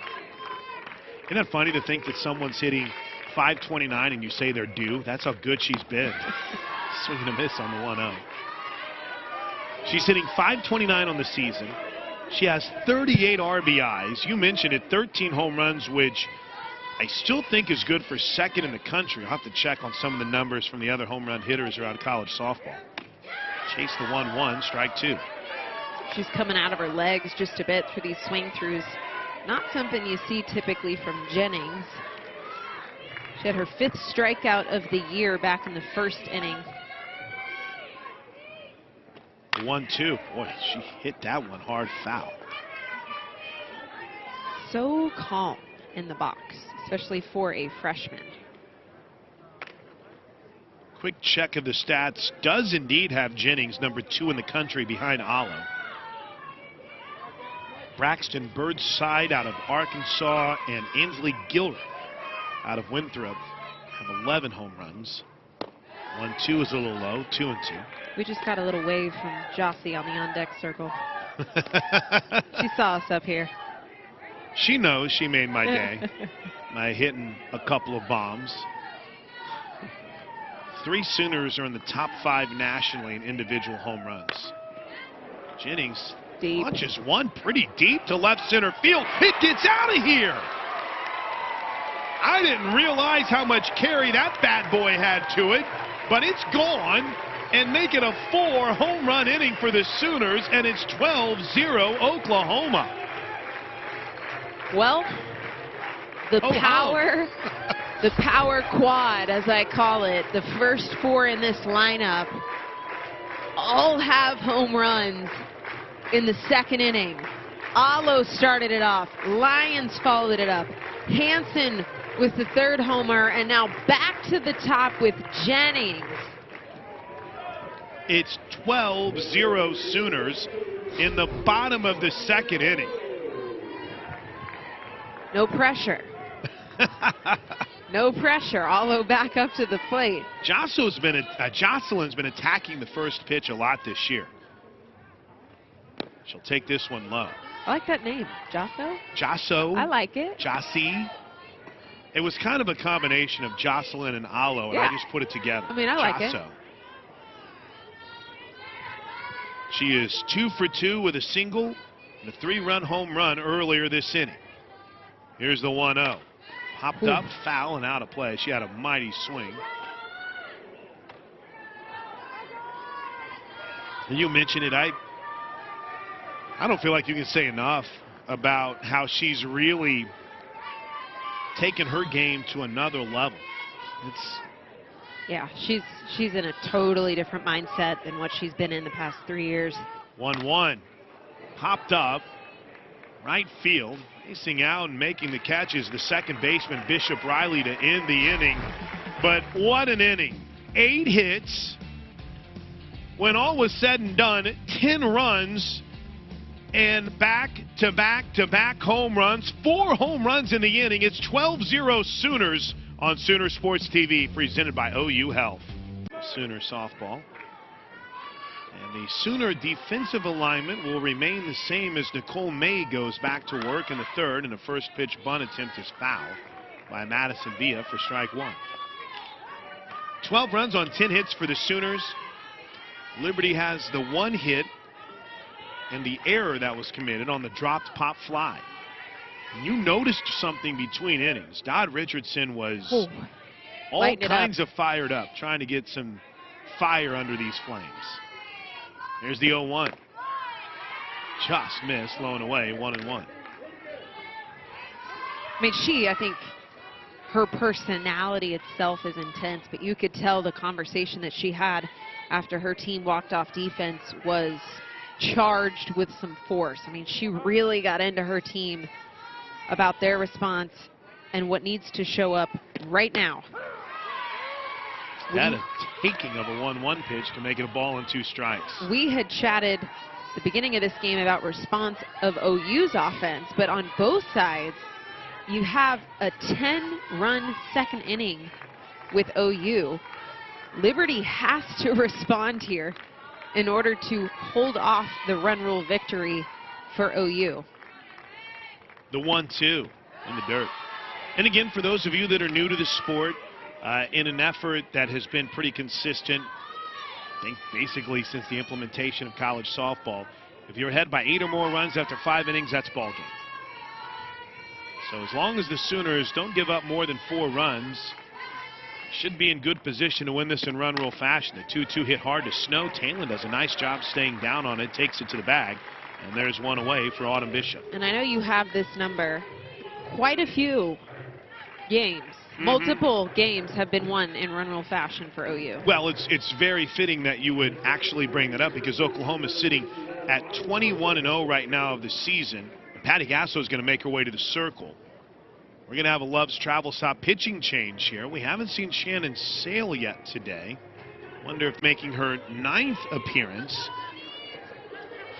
Isn't that funny to think that someone's hitting .529 and you say they're due? That's how good she's been. Swing and a miss on the 1-0. She's hitting .529 on the season. She has 38 RBIs. You mentioned it, 13 home runs, which I still think is good for second in the country. I'll have to check on some of the numbers from the other home run hitters around college softball. Chase the 1-1, strike 2. She's coming out of her legs just a bit for these swing throughs. Not something you see typically from Jennings. She had her 5th strikeout of the year back in the 1st inning. 1-2. Boy, she hit that one hard foul. So calm in the box, especially for a freshman. Quick check of the stats. Does indeed have Jennings number 2 in the country behind Alo. Braxton Birdside out of Arkansas and Ainsley Gilroy out of Winthrop have 11 home runs. 1-2 is a little low, 2-2. We just got a little wave from Jossie on the on-deck circle. She saw us up here. She knows she made my day by hitting a couple of bombs. 3 Sooners are in the top 5 nationally in individual home runs. Jennings Deep. launches one pretty deep to left center field. It gets out of here. I didn't realize how much carry that bad boy had to it, but it's gone, and make it a 4 home run inning for the Sooners, and it's 12-0 Oklahoma. Well, the Oh, power, the power quad, as I call it, the first 4 in this lineup all have home runs in the second inning. Alo started it off. Lyons followed it up. Hansen with the 3rd homer, and now back to the top with Jennings. It's 12-0 Sooners in the bottom of the second inning. No pressure. No pressure. Alo back up to the plate. Jocelyn's been attacking the first pitch a lot this year. She'll take this one low. I like that name, Josso. Josso. I like it. Jossie. It was kind of a combination of Jocelyn and Alo, and Yeah. I just put it together. I mean, I like it. Josso. She is 2 for 2 with a single and a 3-run home run earlier this inning. Here's the 1-0. Popped up, foul, and out of play. She had a mighty swing. And you mentioned it. I don't feel like you can say enough about how she's really taken her game to another level. Yeah, she's in a totally different mindset than what she's been in the past 3 years. 1-1. Popped up. Right field. Facing out and making the catch is the second baseman, Bishop Riley, to end the inning. But what an inning. 8 hits. When all was said and done, 10 runs and back-to-back-to-back home runs. 4 home runs in the inning. It's 12-0 Sooners on Sooner Sports TV, presented by OU Health. Sooner softball. And the Sooner defensive alignment will remain the same as Nicole May goes back to work in the 3rd, and the first pitch bunt attempt is foul by Madison Villa for strike 1. 12 runs on 10 hits for the Sooners. Liberty has the 1 hit and the error that was committed on the dropped pop fly. And you noticed something between innings. Dodd Richardson was all kinds of fired up, trying to get some fire under these flames. There's the 0-1. Just missed, low and away, 1-1. I mean, I think her personality itself is intense, but you could tell the conversation that she had after her team walked off defense was charged with some force. I mean, she really got into her team about their response and what needs to show up right now. That a taking of a 1-1 pitch to make it a ball and 2 strikes. We had chatted the beginning of this game about response of OU's offense, but on both sides, you have a 10-run second inning with OU. Liberty has to respond here in order to hold off the run rule victory for OU. The 1-2 in the dirt. And again, for those of you that are new to the sport, in an effort that has been pretty consistent, I think basically since the implementation of college softball, if you're ahead by 8 or more runs after 5 innings, that's ball game. So as long as the Sooners don't give up more than 4 runs, should be in good position to win this in run rule fashion. The 2-2 hit hard to Snow. Taylor does a nice job staying down on it, takes it to the bag, and there's one away for Autumn Bishop. And I know you have this number. Quite a few games, multiple games have been won in run rule fashion for OU. Well, it's very fitting that you would actually bring that up, because Oklahoma's sitting at 21-0 right now of the season. Patty Gasso is going to make her way to the circle. We're going to have a Love's Travel Stop pitching change here. We haven't seen Shannon Sale yet today. Wonder if making her 9th appearance.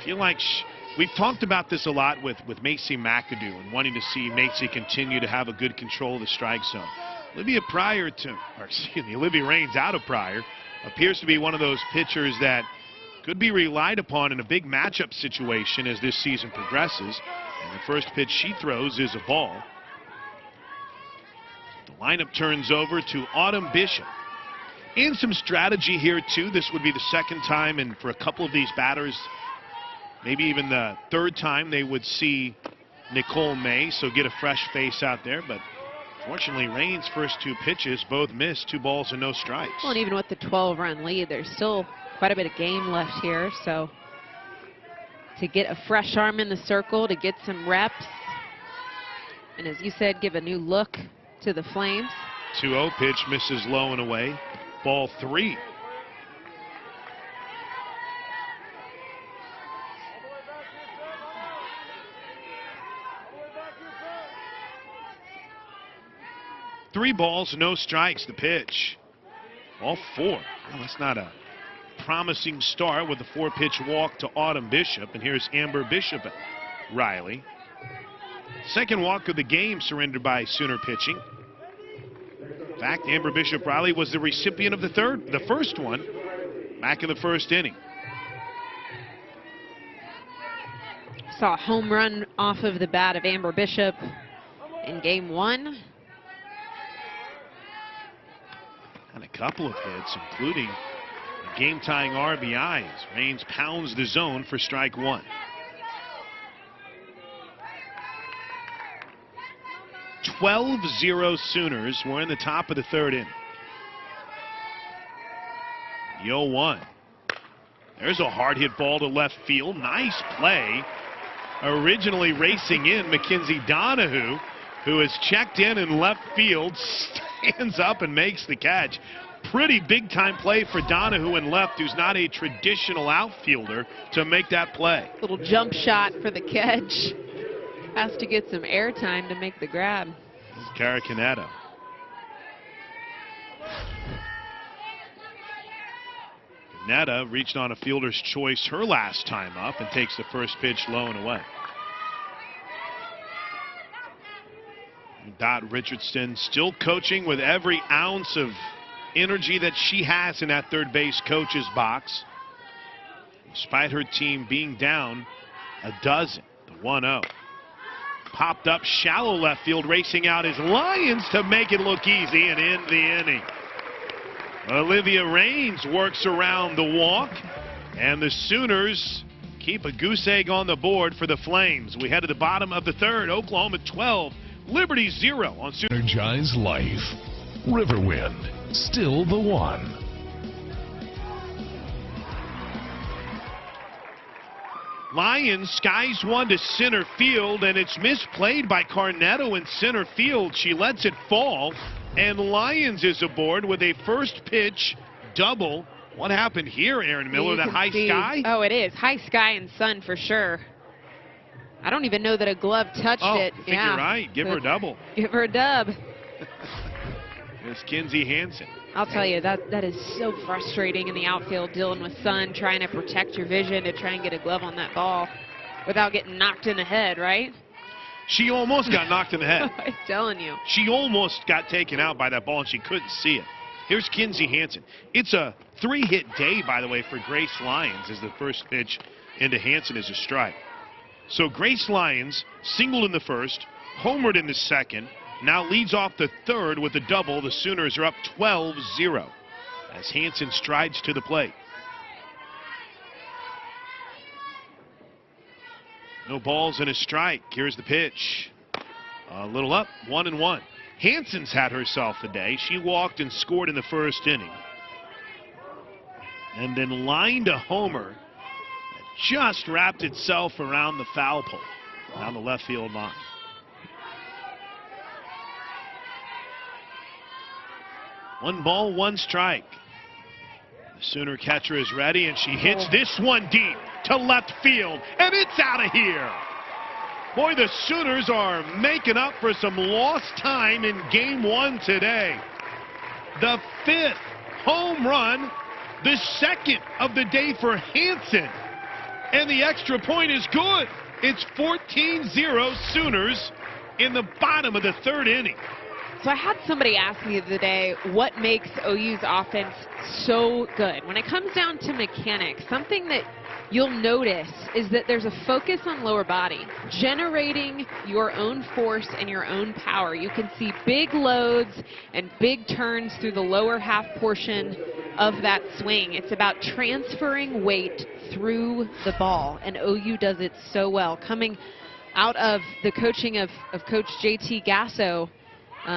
Feel like We've talked about this a lot with Macy McAdoo and wanting to see Macy continue to have a good control of the strike zone. Olivia Raines out of Pryor appears to be one of those pitchers that could be relied upon in a big matchup situation as this season progresses. And the first pitch she throws is a ball. The lineup turns over to Autumn Bishop. And some strategy here too. This would be the second time, and for a couple of these batters, maybe even the third time they would see Nicole May, so get a fresh face out there. But fortunately, Raines' first two pitches both missed, 2 balls and no strikes. Well, and even with the 12-run lead, there's still quite a bit of game left here. So to get a fresh arm in the circle, to get some reps, and as you said, give a new look to the Flames. 2-0 pitch misses low and away. Ball 3. Three balls, no strikes, the pitch. All 4. Well, that's not a promising start with a 4-pitch walk to Autumn Bishop. And here's Amber Bishop Riley. Second walk of the game surrendered by Sooner pitching. In fact, Amber Bishop Riley was the recipient of the first one back in the first inning. Saw a home run off of the bat of Amber Bishop in game 1. And a couple of hits, including a game-tying RBI as Raines pounds the zone for strike 1. 12-0 Sooners. We're in the top of the 3rd inning. The 0-1. There's a hard hit ball to left field. Nice play. Originally racing in, Mackenzie Donahue, who has checked in left field, stands up and makes the catch. Pretty big time play for Donahue in left, who's not a traditional outfielder, to make that play. Little jump shot for the catch. Has to get some air time to make the grab. This is Cara Canedo. Canedo reached on a fielder's choice her last time up and takes the first pitch low and away. Dot Richardson still coaching with every ounce of energy that she has in that third base coach's box, despite her team being down a dozen. The 1-0. Popped up shallow left field, racing out is Lyons to make it look easy and end the inning. Olivia Raines works around the walk, and the Sooners keep a goose egg on the board for the Flames. We head to the bottom of the 3rd. Oklahoma 12, Liberty 0 on Sooner. Energize life. Riverwind, still the one. Lyons skies one to center field, and it's misplayed by Carnetto in center field. She lets it fall, and Lyons is aboard with a first pitch double. What happened here, Aaron Miller? That high sky? Oh, it is. High sky and sun for sure. I don't even know that a glove touched it. I think you're right. Give her a double. Give her a dub. It's Kinsey Hansen. I'll tell you, that is so frustrating in the outfield, dealing with sun, trying to protect your vision to try and get a glove on that ball without getting knocked in the head, right? She almost got knocked in the head. I'm telling you. She almost got taken out by that ball, and she couldn't see it. Here's Kinsey Hansen. It's a 3-hit day, by the way, for Grace Lyons, as the first pitch into Hansen is a strike. So Grace Lyons singled in the first, homered in the second, now leads off the 3rd with a double. The Sooners are up 12-0 as Hansen strides to the plate. No balls and a strike. Here's the pitch. A little up, 1-1. Hansen's had herself a day. She walked and scored in the first inning, and then lined a homer that just wrapped itself around the foul pole down the left field line. One ball, one strike. The Sooner catcher is ready, and she hits this one deep to left field, and it's out of here. Boy, the Sooners are making up for some lost time in game 1 today. The 5th home run, the 2nd of the day for Hansen. And the extra point is good. It's 14-0 Sooners in the bottom of the third inning. So I had somebody ask me the other day, what makes OU's offense so good? When it comes down to mechanics, something that you'll notice is that there's a focus on lower body, generating your own force and your own power. You can see big loads and big turns through the lower half portion of that swing. It's about transferring weight through the ball, and OU does it so well. Coming out of the coaching of Coach JT Gasso,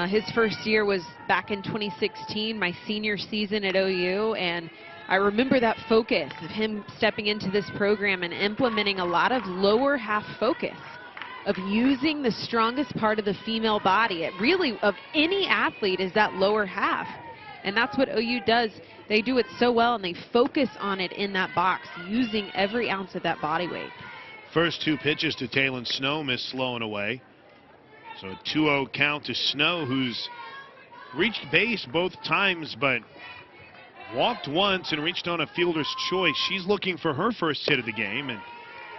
his first year was back in 2016, my senior season at OU, and I remember that focus of him stepping into this program and implementing a lot of lower half focus, of using the strongest part of the female body. It really, of any athlete, is that lower half. And that's what OU does. They do it so well, and they focus on it in that box, using every ounce of that body weight. First two pitches to Taylon Snow, missed slow and away. So a 2-0 count to Snow, who's reached base both times, but walked once and reached on a fielder's choice. She's looking for her first hit of the game, and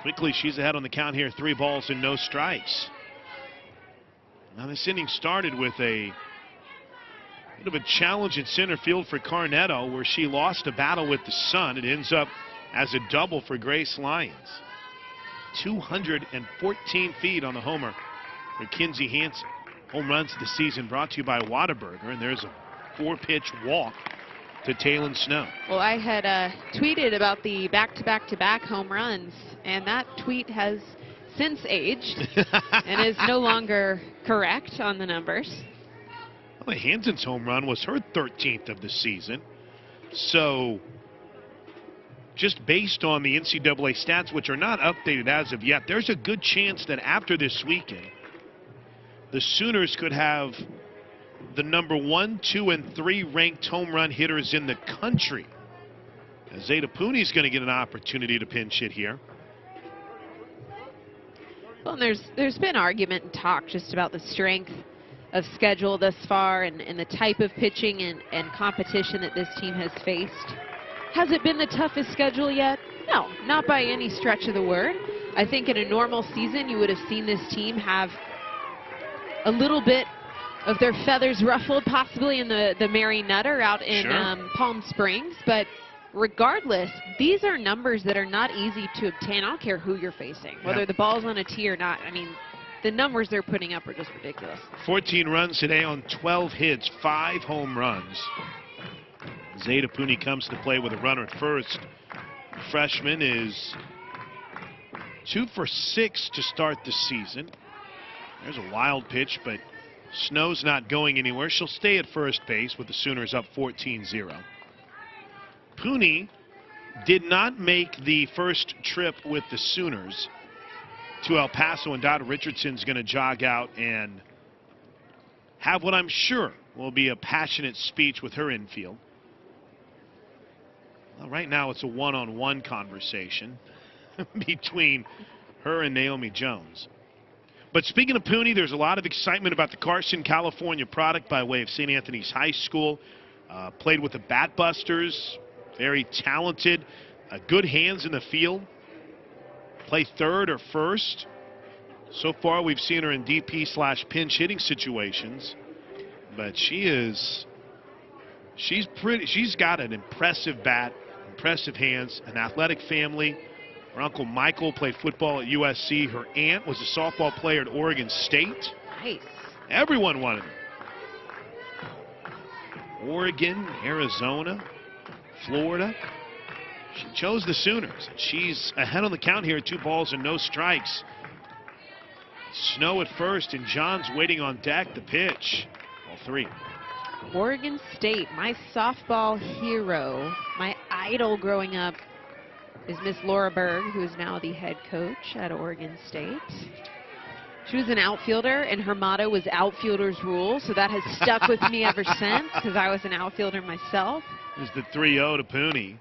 quickly she's ahead on the count here, 3 balls and no strikes. Now this inning started with a bit of a challenge in center field for Carnetto, where she lost a battle with the sun. It ends up as a double for Grace Lyons. 214 feet on the homer for Kinsey Hansen. Home runs of the season brought to you by Whataburger, and there's a 4-pitch walk to Taylon Snow. Well, I had tweeted about the back-to-back-to-back home runs, and that tweet has since aged and is no longer correct on the numbers. Well, Hansen's home run was her 13th of the season. So just based on the NCAA stats, which are not updated as of yet, there's a good chance that after this weekend, the Sooners could have the number 1, 2, and 3 ranked home run hitters in the country. As Zeta Pooney's going to get an opportunity to pinch hit here. Well, and there's been argument and talk just about the strength of schedule thus far, and the type of pitching and competition that this team has faced. Has it been the toughest schedule yet? No, not by any stretch of the word. I think in a normal season you would have seen this team have a little bit of their feathers ruffled, possibly in the Mary Nutter out in Palm Springs. But regardless, these are numbers that are not easy to obtain. I don't care who you're facing, whether the ball's on a tee or not. I mean, the numbers they're putting up are just ridiculous. 14 runs today on 12 hits, 5 home runs. Zeta Pooney comes to play with a runner at first. The freshman is 2 for 6 to start the season. There's a wild pitch, but Snow's not going anywhere. She'll stay at first base with the Sooners up 14-0. Pooney did not make the first trip with the Sooners to El Paso, and Dot Richardson's going to jog out and have what I'm sure will be a passionate speech with her infield. Well, right now it's a one-on-one conversation between her and Naomi Jones. But speaking of Pooney, there's a lot of excitement about the Carson, California product by way of St. Anthony's High School. Played with the Bat Busters, very talented, good hands in the field. Play third or first. So far we've seen her in DP/pinch hitting situations, but she's got an impressive bat, impressive hands, an athletic family. Her uncle Michael played football at USC. Her aunt was a softball player at Oregon State. Nice. Everyone wanted her. Oregon, Arizona, Florida. She chose the Sooners. She's ahead on the count here, 2 balls and no strikes. Snow at first, and John's waiting on deck. The pitch. Ball 3. Oregon State, my softball hero, my idol growing up, is Miss Laura Berg, who is now the head coach at Oregon State. She was an outfielder, and her motto was outfielders rule, so that has stuck with me ever since, because I was an outfielder myself. There's the 3-0 to Pooney,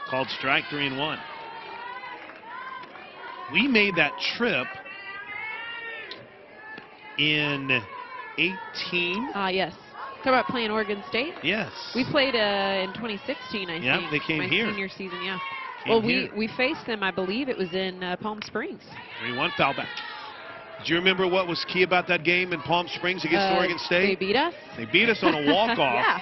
called strike 3-1. We made that trip in 18. Yes. Talk about playing Oregon State? Yes. We played in 2016, I think. Yeah, they came my here. Senior season, yeah. Well, we faced them, I believe it was in Palm Springs. 3-1 foul back. Do you remember what was key about that game in Palm Springs against Oregon State? They beat us. They beat us on a walk-off. Yeah.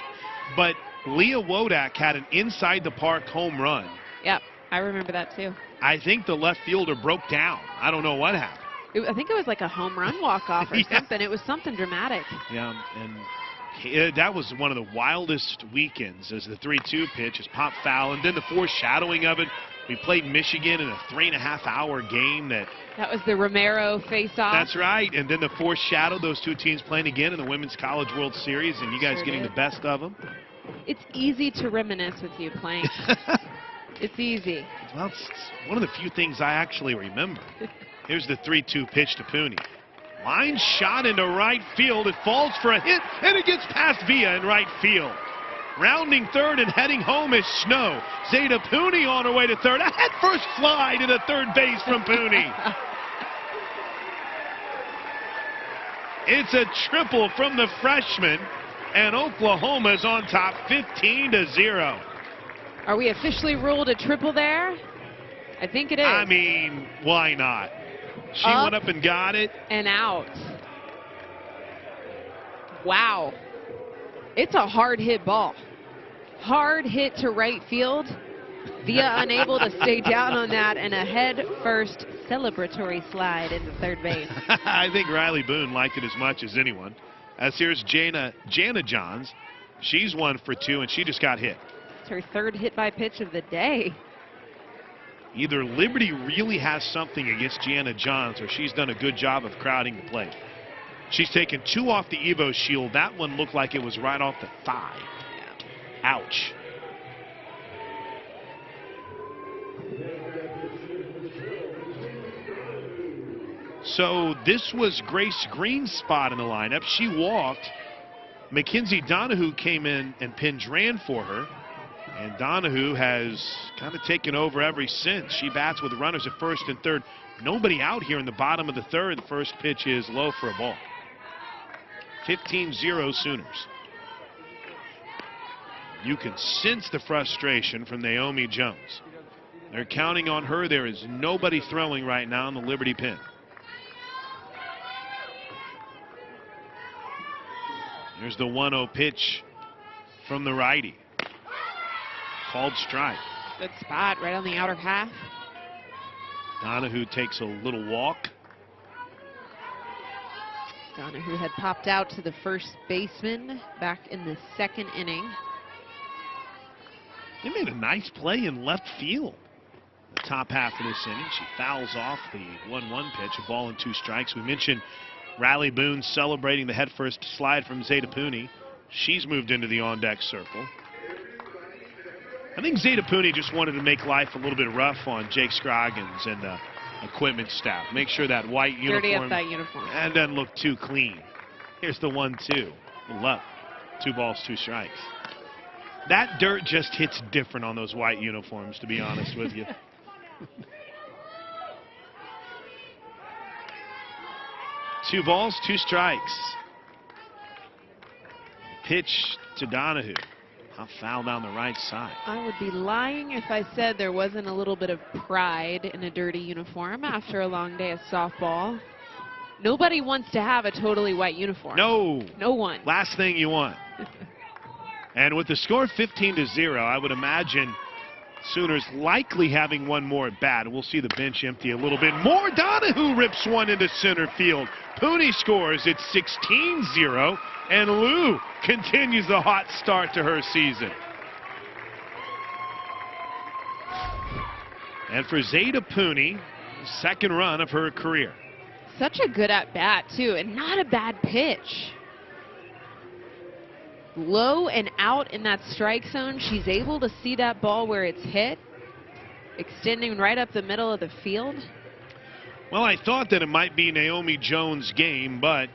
But Leah Wodak had an inside-the-park home run. Yep, I remember that too. I think the left fielder broke down. I don't know what happened. I think it was like a home run walk-off or Yeah. something. It was something dramatic. Yeah, and that was one of the wildest weekends as the 3-2 pitch is pop foul, and then the foreshadowing of it. We played Michigan in a 3.5-hour game that. That was the Romero face-off. That's right, and then the foreshadow those two teams playing again in the Women's College World Series, and you guys Sure getting did. the best of them. It's easy to reminisce with you playing. It's easy. Well, it's one of the few things I actually remember. Here's the 3-2 pitch to Pooney. Line shot into right field. It falls for a hit, and it gets past Villa in right field. Rounding third and heading home is Snow. Zeta Pooney on her way to third. A head-first fly to the third base from Pooney. It's a triple from the freshman, and Oklahoma's on top 15-0. Are we officially ruled a triple there? I think it is. I mean, why not? She Up went up and got it. and out. Wow. It's a hard hit ball. Hard hit to right field. Villa unable to stay down on that, and a head first celebratory slide into third base. I think Riley Boone liked it as much as anyone. As here's Jana Johns. She's 1 for 2, and she just got hit. It's her third hit by pitch of the day. Either Liberty really has something against Jana Johns, or she's done a good job of crowding the plate. She's taken 2 off the Evo Shield. That one looked like it was right off the thigh. Ouch. So this was Grace Green's spot in the lineup. She walked. Mackenzie Donahue came in and Pins ran for her. And Donahue has kind of taken over ever since. She bats with runners at first and third. Nobody out here in the bottom of the third. The first pitch is low for a ball. 15-0 Sooners. You can sense the frustration from Naomi Jones. They're counting on her. There is nobody throwing right now in the Liberty pen. Here's the 1-0 pitch from the righty. Called strike. Good spot right on the outer half. Donahue takes a little walk. Donahue had popped out to the first baseman back in the second inning. They made a nice play in left field. The top half of this inning, she fouls off the 1-1 pitch, a ball and 2 strikes. We mentioned Riley Boone celebrating the headfirst slide from Zeta Pooney. She's moved into the on-deck circle. I think Zeta Pooney just wanted to make life a little bit rough on Jake Scroggins and the equipment staff. Make sure that white uniform, Dirty up that uniform. and doesn't look too clean. Here's the 1-2. Love. 2 balls, 2 strikes. That dirt just hits different on those white uniforms, to be honest with you. Two balls, 2 strikes. Pitch to Donahue. How foul down the right side. I would be lying if I said there wasn't a little bit of pride in a dirty uniform after a long day of softball. Nobody wants to have a totally white uniform. No. No one. Last thing you want. And with the score 15-0, I would imagine Sooners likely having one more at bat. We'll see the bench empty a little bit more. Donahue rips one into center field. Pooney scores. It's 16-0. And Lou continues the hot start to her season. And for Zeta Pooney, second run of her career. Such a good at-bat, too, and not a bad pitch. Low and out in that strike zone. She's able to see that ball where it's hit, extending right up the middle of the field. Well, I thought that it might be Naomi Jones' game, but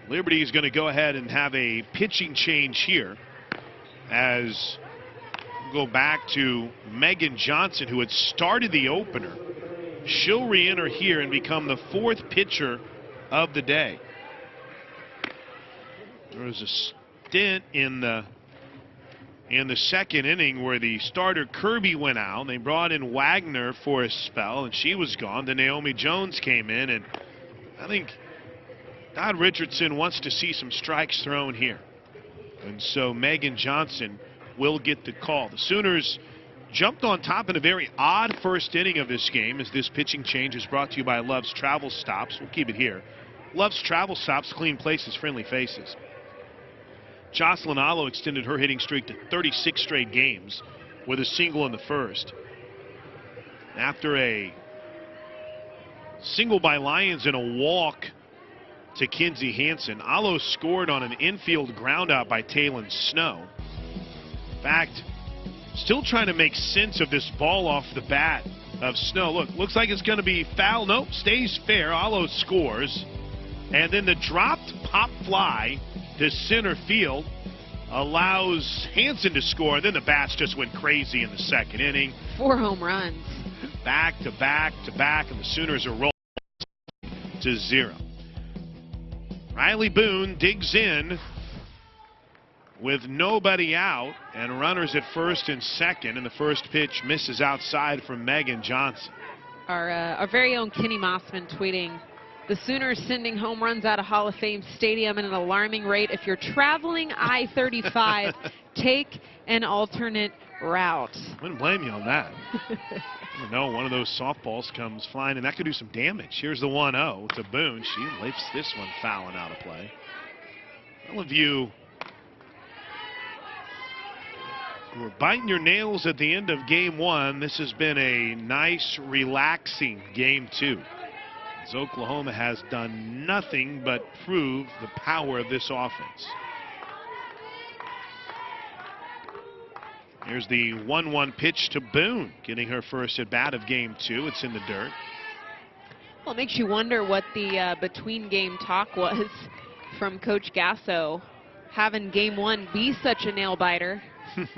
Liberty is going to go ahead and have a pitching change here as we'll go back to Megan Johnson, who had started the opener. She'll re-enter here and become the 4th pitcher of the day. There was a stint in the in the second inning where the starter Kirby went out. They brought in Wagner for a spell, and she was gone. Then Naomi Jones came in, and I think Dot Richardson wants to see some strikes thrown here. And so Megan Johnson will get the call. The Sooners jumped on top in a very odd first inning of this game, as this pitching change is brought to you by Love's Travel Stops. We'll keep it here. Love's Travel Stops, clean places, friendly faces. Jocelyn Alo extended her hitting streak to 36 straight games with a single in the first. After a single by Lyons and a walk to Kinsey Hansen, Alo scored on an infield groundout by Taylon Snow. In fact, still trying to make sense of this ball off the bat of Snow. Look, looks like it's going to be foul. Nope, stays fair. Alo scores. And then the dropped pop fly to center field allows Hansen to score. And then the bats just went crazy in the second inning. 4 home runs. Back to back to back, and the Sooners are rolling to 0. Riley Boone digs in with nobody out and runners at first and second, and the first pitch misses outside from Megan Johnson. Our very own Kenny Mossman tweeting, the Sooners sending home runs out of Hall of Fame Stadium at an alarming rate. If you're traveling I-35, take an alternate route. Wouldn't blame you on that. You know, one of those softballs comes flying, and that could do some damage. Here's the 1-0 to Boone. She lifts this one foul and out of play. All of you who were biting your nails at the end of game 1, this has been a nice, relaxing game 2. As Oklahoma has done nothing but prove the power of this offense. Here's the 1-1 pitch to Boone, getting her first at bat of game 2. It's in the dirt. Well, it makes you wonder what the between game talk was from Coach Gasso, having game 1 be such a nail biter. It's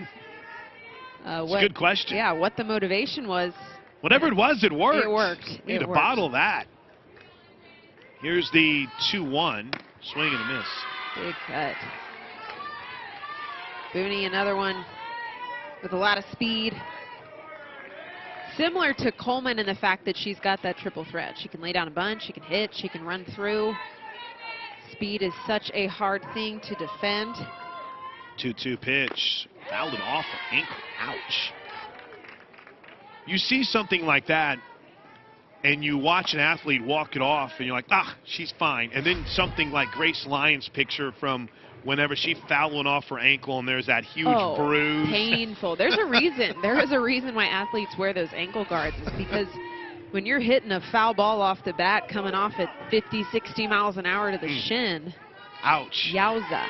a good question. Yeah, what the motivation was. Whatever it was, it worked. It worked. We need to bottle that. Here's the 2-1. Swing and a miss. Big cut. Booney, another one with a lot of speed. Similar to Coleman in the fact that she's got that triple threat. She can lay down a bunch, she can hit, she can run through. Speed is such a hard thing to defend. 2-2 pitch. Fouled it off her ankle. Ouch. You see something like that, and you watch an athlete walk it off, and you're like, ah, she's fine. And then something like Grace Lyons' picture from whenever she fouled one off her ankle, and there's that huge bruise. Painful. There's a reason. There is a reason why athletes wear those ankle guards. It's because when you're hitting a foul ball off the bat coming off at 50, 60 miles an hour to the shin. Ouch. Yowza.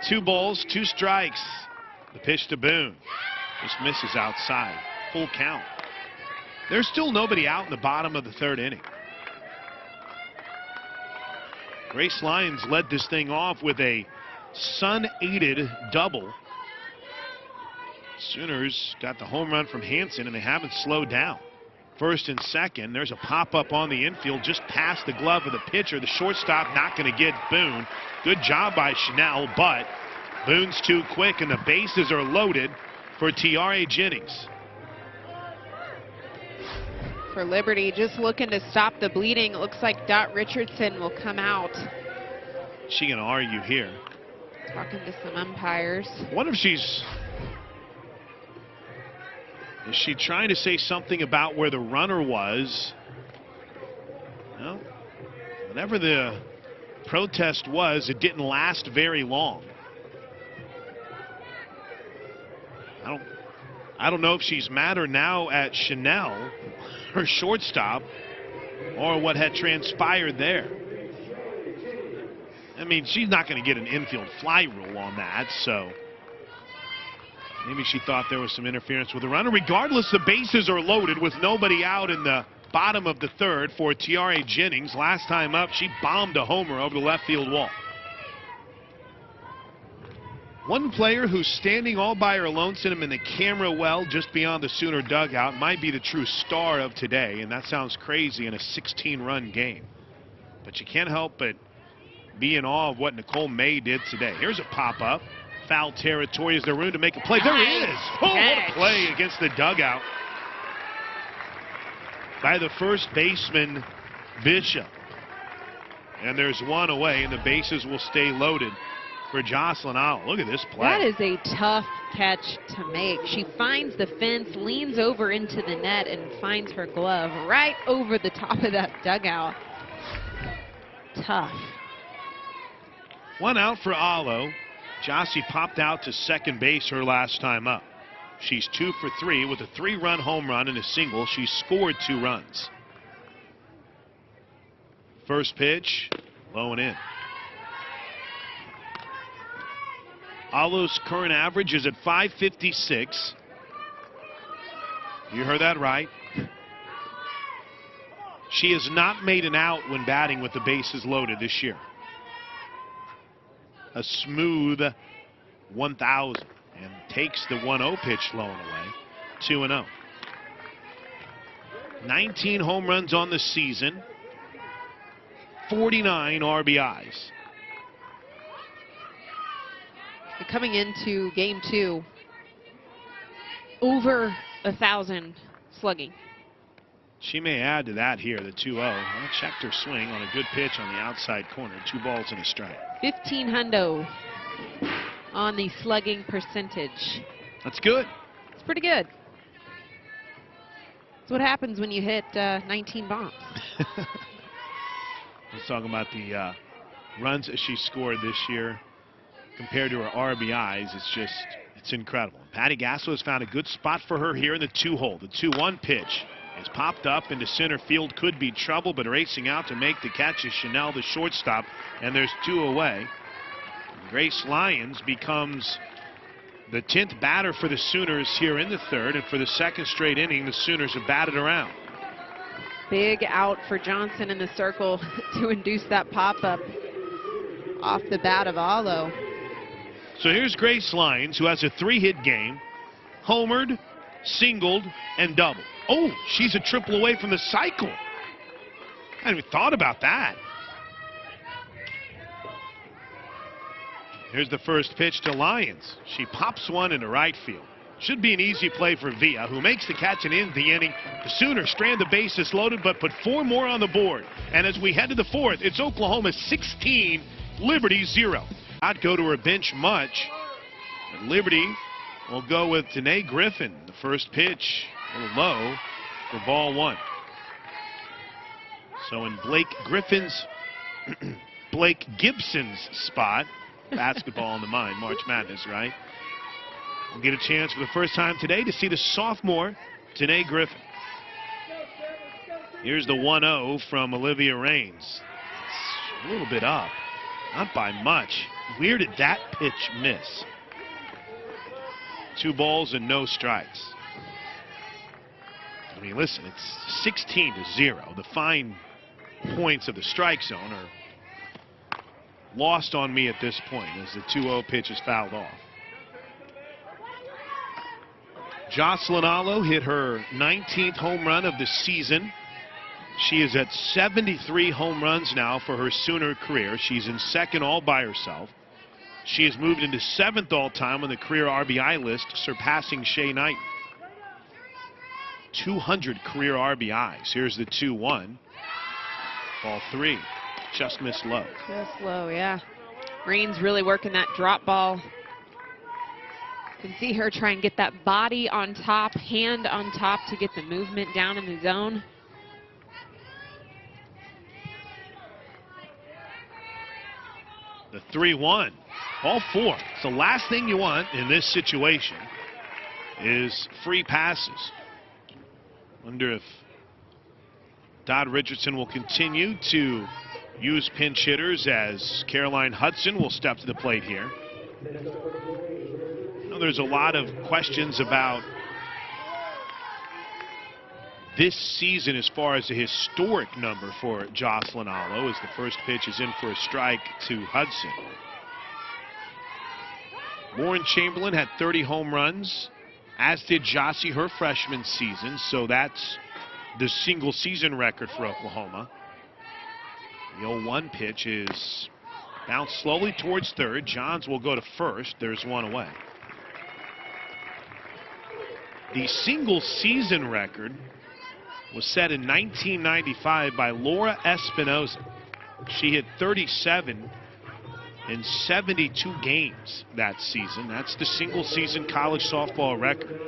2 balls, 2 strikes. The pitch to Boone. Just misses outside. Full count. There's still nobody out in the bottom of the 3rd inning. Grace Lyons led this thing off with a sun-aided double. Sooners got the home run from Hansen, and they haven't slowed down. First and second, there's a pop-up on the infield just past the glove of the pitcher. The shortstop not going to get Boone. Good job by Chanel, but Boone's too quick, and the bases are loaded for Tiare Jennings. For Liberty, just looking to stop the bleeding. It looks like Dot Richardson will come out. She going to argue here. Talking to some umpires. What if is she trying to say something about where the runner was? Well, whatever the protest was, it didn't last very long. I don't know if she's madder now at Chanel, her shortstop, or what had transpired there. I mean, she's not going to get an infield fly rule on that, so maybe she thought there was some interference with the runner. Regardless, the bases are loaded with nobody out in the bottom of the 3rd for Tiare Jennings. Last time up, she bombed a homer over the left field wall. One player who's standing all by her lonesome in the camera well just beyond the Sooner dugout might be the true star of today, and that sounds crazy in a 16-run game. But you can't help but be in awe of what Nicole May did today. Here's a pop-up, foul territory. Is there room to make a play? There is. Oh, what a play against the dugout by the first baseman, Bishop. And there's one away, and the bases will stay loaded for Jocelyn Allo. Look at this play. That is a tough catch to make. She finds the fence, leans over into the net, and finds her glove right over the top of that dugout. Tough. One out for Allo. Jossie popped out to second base her last time up. She's 2 for 3 with a 3-run home run and a single. She scored 2 runs. First pitch, low and in. Allo's current average is at .556. You heard that right. She has not made an out when batting with the bases loaded this year. A smooth 1,000, and takes the 1-0 pitch low and away. 2-0. 19 home runs on the season. 49 RBIs. Coming into game 2, over 1,000 slugging. She may add to that here, the 2-0. Well, checked her swing on a good pitch on the outside corner. 2 balls and a strike. 15 hundo on the slugging percentage. That's good. It's pretty good. That's what happens when you hit 19 bombs. Let's talk about the runs that she scored this year compared to her RBIs. It's incredible. Patty Gasso has found a good spot for her here in the 2-hole. The 2-1 pitch is popped up into center field. Could be trouble, but racing out to make the catch is Chanel, the shortstop, and there's 2 away. Grace Lyons becomes the 10th batter for the Sooners here in the 3rd, and for the 2nd straight inning, the Sooners have batted around. Big out for Johnson in the circle to induce that pop-up off the bat of Allo. So here's Grace Lyons, who has a 3-hit game, homered, singled, and doubled. Oh, she's a triple away from the cycle. I hadn't even thought about that. Here's the first pitch to Lyons. She pops one into right field. Should be an easy play for Villa, who makes the catch and ends the inning. The Sooners strand the bases loaded, but put 4 more on the board. And as we head to the 4th, it's Oklahoma 16, Liberty 0. Not go to her bench much. But Liberty will go with Danae Griffin. The first pitch, a little low for ball 1. So in Blake Gibson's spot, basketball on the mind, March Madness, right? We'll get a chance for the first time today to see the sophomore, Danae Griffin. Here's the 1-0 from Olivia Raines. It's a little bit up, not by much. Where did that pitch miss? 2 balls and no strikes. I mean, listen, it's 16-0. The fine points of the strike zone are lost on me at this point as the 2-0 pitch is fouled off. Jocelyn Allo hit her 19th home run of the season. She is at 73 home runs now for her Sooner career. She's in 2nd all by herself. She has moved into 7th all-time on the career RBI list, surpassing Shea Knight. 200 career RBIs. Here's the 2-1. Ball 3. Just missed low. Just low, yeah. Raines really working that drop ball. You can see her try and get that body on top, hand on top to get the movement down in the zone. The 3-1. Ball 4. So the last thing you want in this situation is free passes. Wonder if Dodd Richardson will continue to use pinch hitters as Caroline Hudson will step to the plate here. I know there's a lot of questions about this season as far as a historic number for Jocelyn Allo, as the first pitch is in for a strike to Hudson. Lauren Chamberlain had 30 home runs, as did Jossie her freshman season, so that's the single season record for Oklahoma. The 0-1 pitch is Bounce slowly towards third. Johns will go to first. There's one away. The single season record was set in 1995 by Laura Espinoza. She hit 37 in 72 games that season. That's the single season college softball record.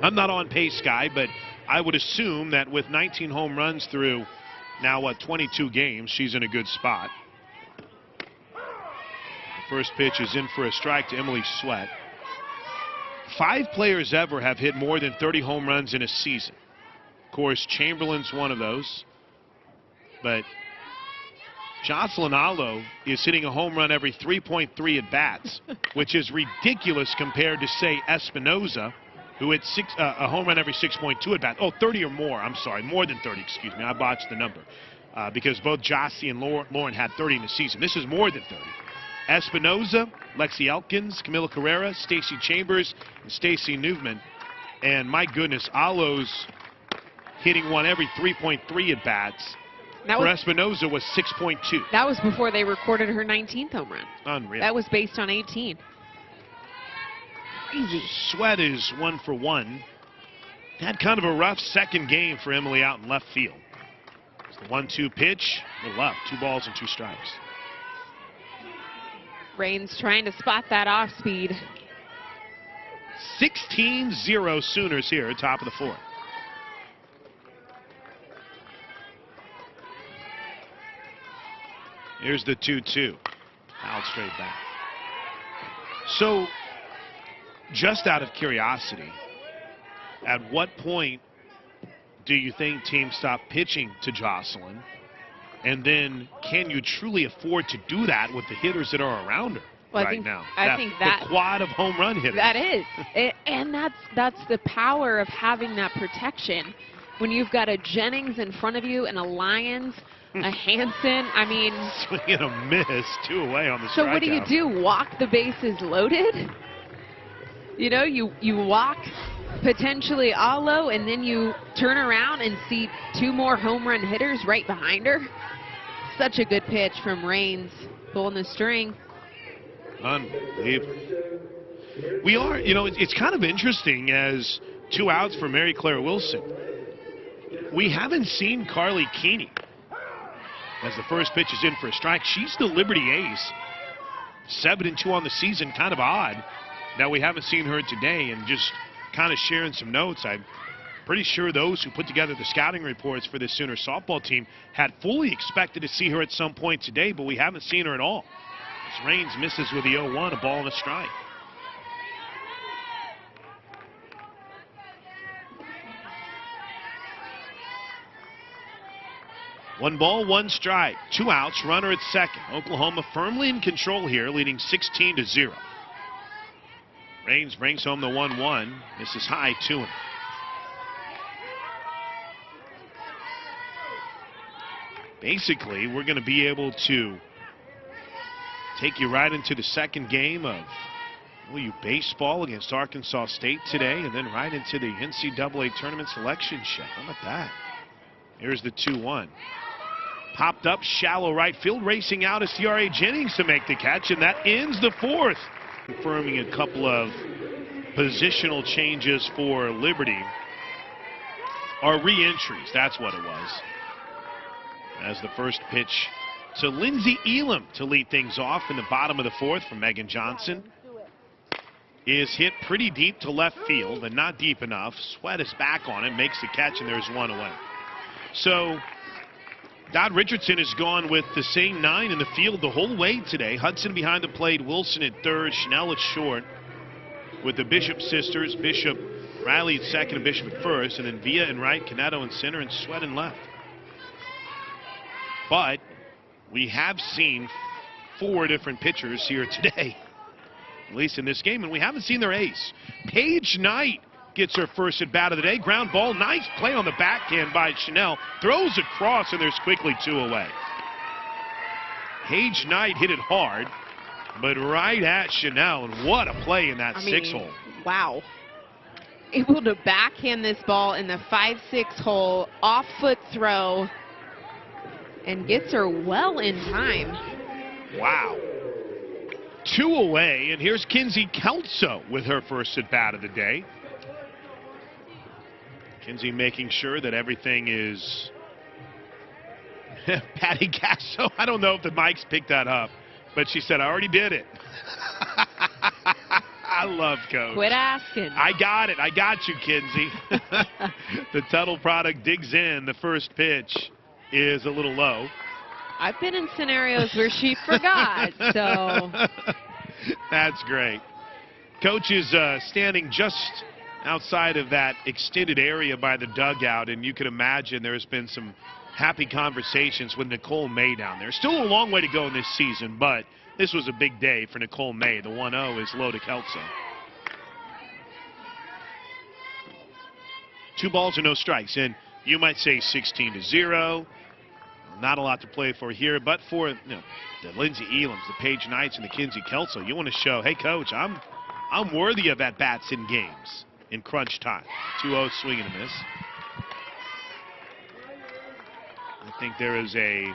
I'm not on pace, guy, but I would assume that with 19 home runs through now, 22 games, she's in a good spot. The first pitch is in for a strike to Emily Sweat. 5 players ever have hit more than 30 home runs in a season. Of course, Chamberlain's one of those. But Jocelyn Alo is hitting a home run every 3.3 at-bats, which is ridiculous compared to, say, Espinoza, who hit a home run every 6.2 at-bats. Oh, 30 or more. I'm sorry, more than 30, excuse me. I botched the number because both Jossie and Lauren had 30 in the season. This is more than 30. Espinoza, Lexi Elkins, Camila Carrera, Stacy Chambers, and Stacy Newman. And my goodness, Alo's hitting one every 3.3 at-bats. For Espinoza was 6.2. That was before they recorded her 19th home run. Unreal. That was based on 18. Crazy. Sweat is 1 for 1. Had kind of a rough second game for Emily out in left field. It's the 1-2 pitch to left. 2 balls and 2 strikes. Raines trying to spot that off speed. 16-0 Sooners here, top of the 4th. Here's the 2-2. Out straight back. So, just out of curiosity, at what point do you think teams stop pitching to Jocelyn? And then can you truly afford to do that with the hitters that are around her now? I think that the quad of home run hitters. That is. And that's the power of having that protection. When you've got a Jennings in front of you and a Lyons, a Hansen, I mean. Swing and a miss, 2 away on the strikeout. So what do? Walk the bases loaded? You know, you walk potentially Alo, and then you turn around and see 2 more home run hitters right behind her. Such a good pitch from Raines, pulling the string. Unbelievable. We are, it's kind of interesting as 2 outs for Mary Claire Wilson. We haven't seen Carly Keeney as the first pitch is in for a strike. She's the Liberty ace. 7-2 on the season, kind of odd that we haven't seen her today, and just kind of sharing some notes. I'm pretty sure those who put together the scouting reports for this Sooner softball team had fully expected to see her at some point today, but we haven't seen her at all. As Raines misses with the 0-1, a ball and a strike. One ball, 1 strike, 2 outs, runner at second. Oklahoma firmly in control here, leading 16-0. Raines brings home the 1-1. This is high, 2. Basically, we're going to be able to take you right into the second game of OU baseball against Arkansas State today, and then right into the NCAA tournament selection show. How about that? Here's the 2-1. Popped up, shallow right field, racing out is Tiare Jennings to make the catch, and that ends the 4th. Confirming a couple of positional changes for Liberty. Or re-entries, that's what it was. As the first pitch to Lindsey Elam to lead things off in the bottom of the 4th from Megan Johnson is hit pretty deep to left field, and not deep enough. Sweat is back on it, makes the catch, and there's 1 away. So Dodd Richardson has gone with the same 9 in the field the whole way today. Hudson behind the plate, Wilson at third, Schnell at short, with the Bishop sisters, Bishop, Riley at second, and Bishop at first, and then Villa in right, Caneto in center, and Sweat in left. But we have seen 4 different pitchers here today, at least in this game, and we haven't seen their ace. Paige Knight gets her first at bat of the day. Ground ball, nice play on the backhand by Chanel. Throws across, and there's quickly 2 away. Paige Knight hit it hard, but right at Chanel, and what a play in that 6-hole. Wow. Able to backhand this ball in the 5-6 hole, off-foot throw, and gets her well in time. Wow. 2 away, and here's Kinsey Kelso with her first at bat of the day. Kinsey making sure that everything is... Patty Gasso, I don't know if the mics picked that up, but she said, I already did it. I love Coach. Quit asking. I got it. I got you, Kinsey. The Tuttle product digs in. The first pitch is a little low. I've been in scenarios where she forgot, so. That's great. Coach is standing just outside of that extended area by the dugout, and you can imagine there's been some happy conversations with Nicole May down there. Still a long way to go in this season, but this was a big day for Nicole May. The 1-0 is low to Kelso. 2 balls and no strikes, and you might say 16-0. Not a lot to play for here, but for the Lindsey Elams, the Paige Knights, and the Kinsey Kelso, you want to show, hey, Coach, I'm worthy of at-bats in games in crunch time. 2-0 swing and a miss. I think there is a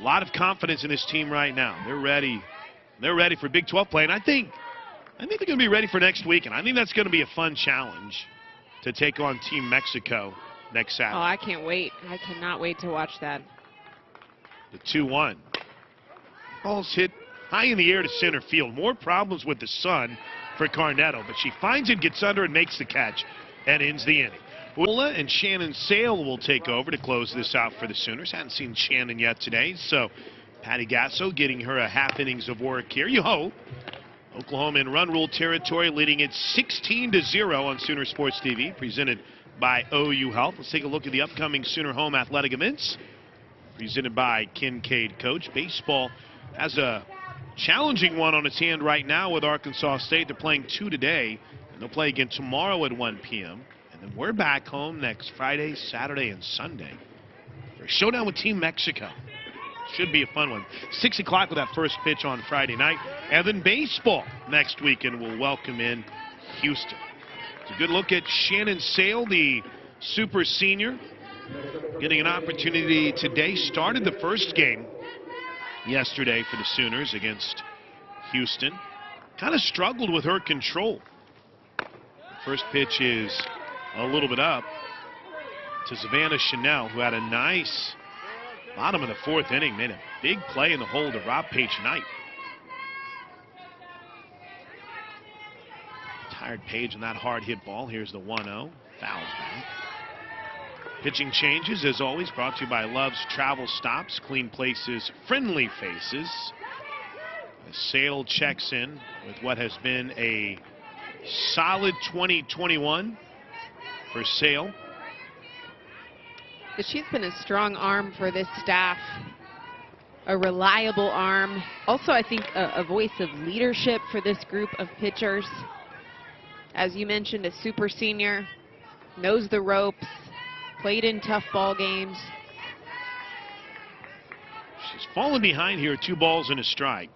lot of confidence in this team right now. They're ready. They're ready for Big 12 play, and I think they're going to be ready for next week, and I think that's going to be a fun challenge to take on Team Mexico next Saturday. Oh, I can't wait. I cannot wait to watch that. The 2-1. Ball's hit high in the air to center field. More problems with the sun for Carnetto, but she finds it, gets under, and makes the catch, and ends the inning. Willa and Shannon Sale will take over to close this out for the Sooners. Hadn't seen Shannon yet today, so Patty Gasso getting her a half innings of work here. You hope. Oklahoma in run rule territory, leading it 16-0 on Sooner Sports TV, presented by OU Health. Let's take a look at the upcoming Sooner home athletic events, presented by Kincaid Coach. Baseball has a challenging one on its hand right now with Arkansas State. They're playing 2 today, and they'll play again tomorrow at 1 p.m. And then we're back home next Friday, Saturday, and Sunday for a showdown with Team Mexico. Should be a fun one. 6 o'clock with that first pitch on Friday night. And then baseball next weekend will welcome in Houston. It's a good look at Shannon Sale, the super senior, getting an opportunity today. Started the first game yesterday for the Sooners against Houston. Kind of struggled with her control. The first pitch is a little bit up to Savannah Chanel, who had a nice bottom of the 4th inning, made a big play in the hole to Rob Paige Knight. Tired Paige on that hard hit ball. Here's the 1-0. Fouls back. Pitching changes, as always, brought to you by Love's Travel Stops. Clean places, friendly faces. As Sale checks in with what has been a solid 2021 for Sale. She's been a strong arm for this staff, a reliable arm. Also, I think a voice of leadership for this group of pitchers. As you mentioned, a super senior, knows the ropes, played in tough ball games. She's fallen behind here, 2 balls and a strike.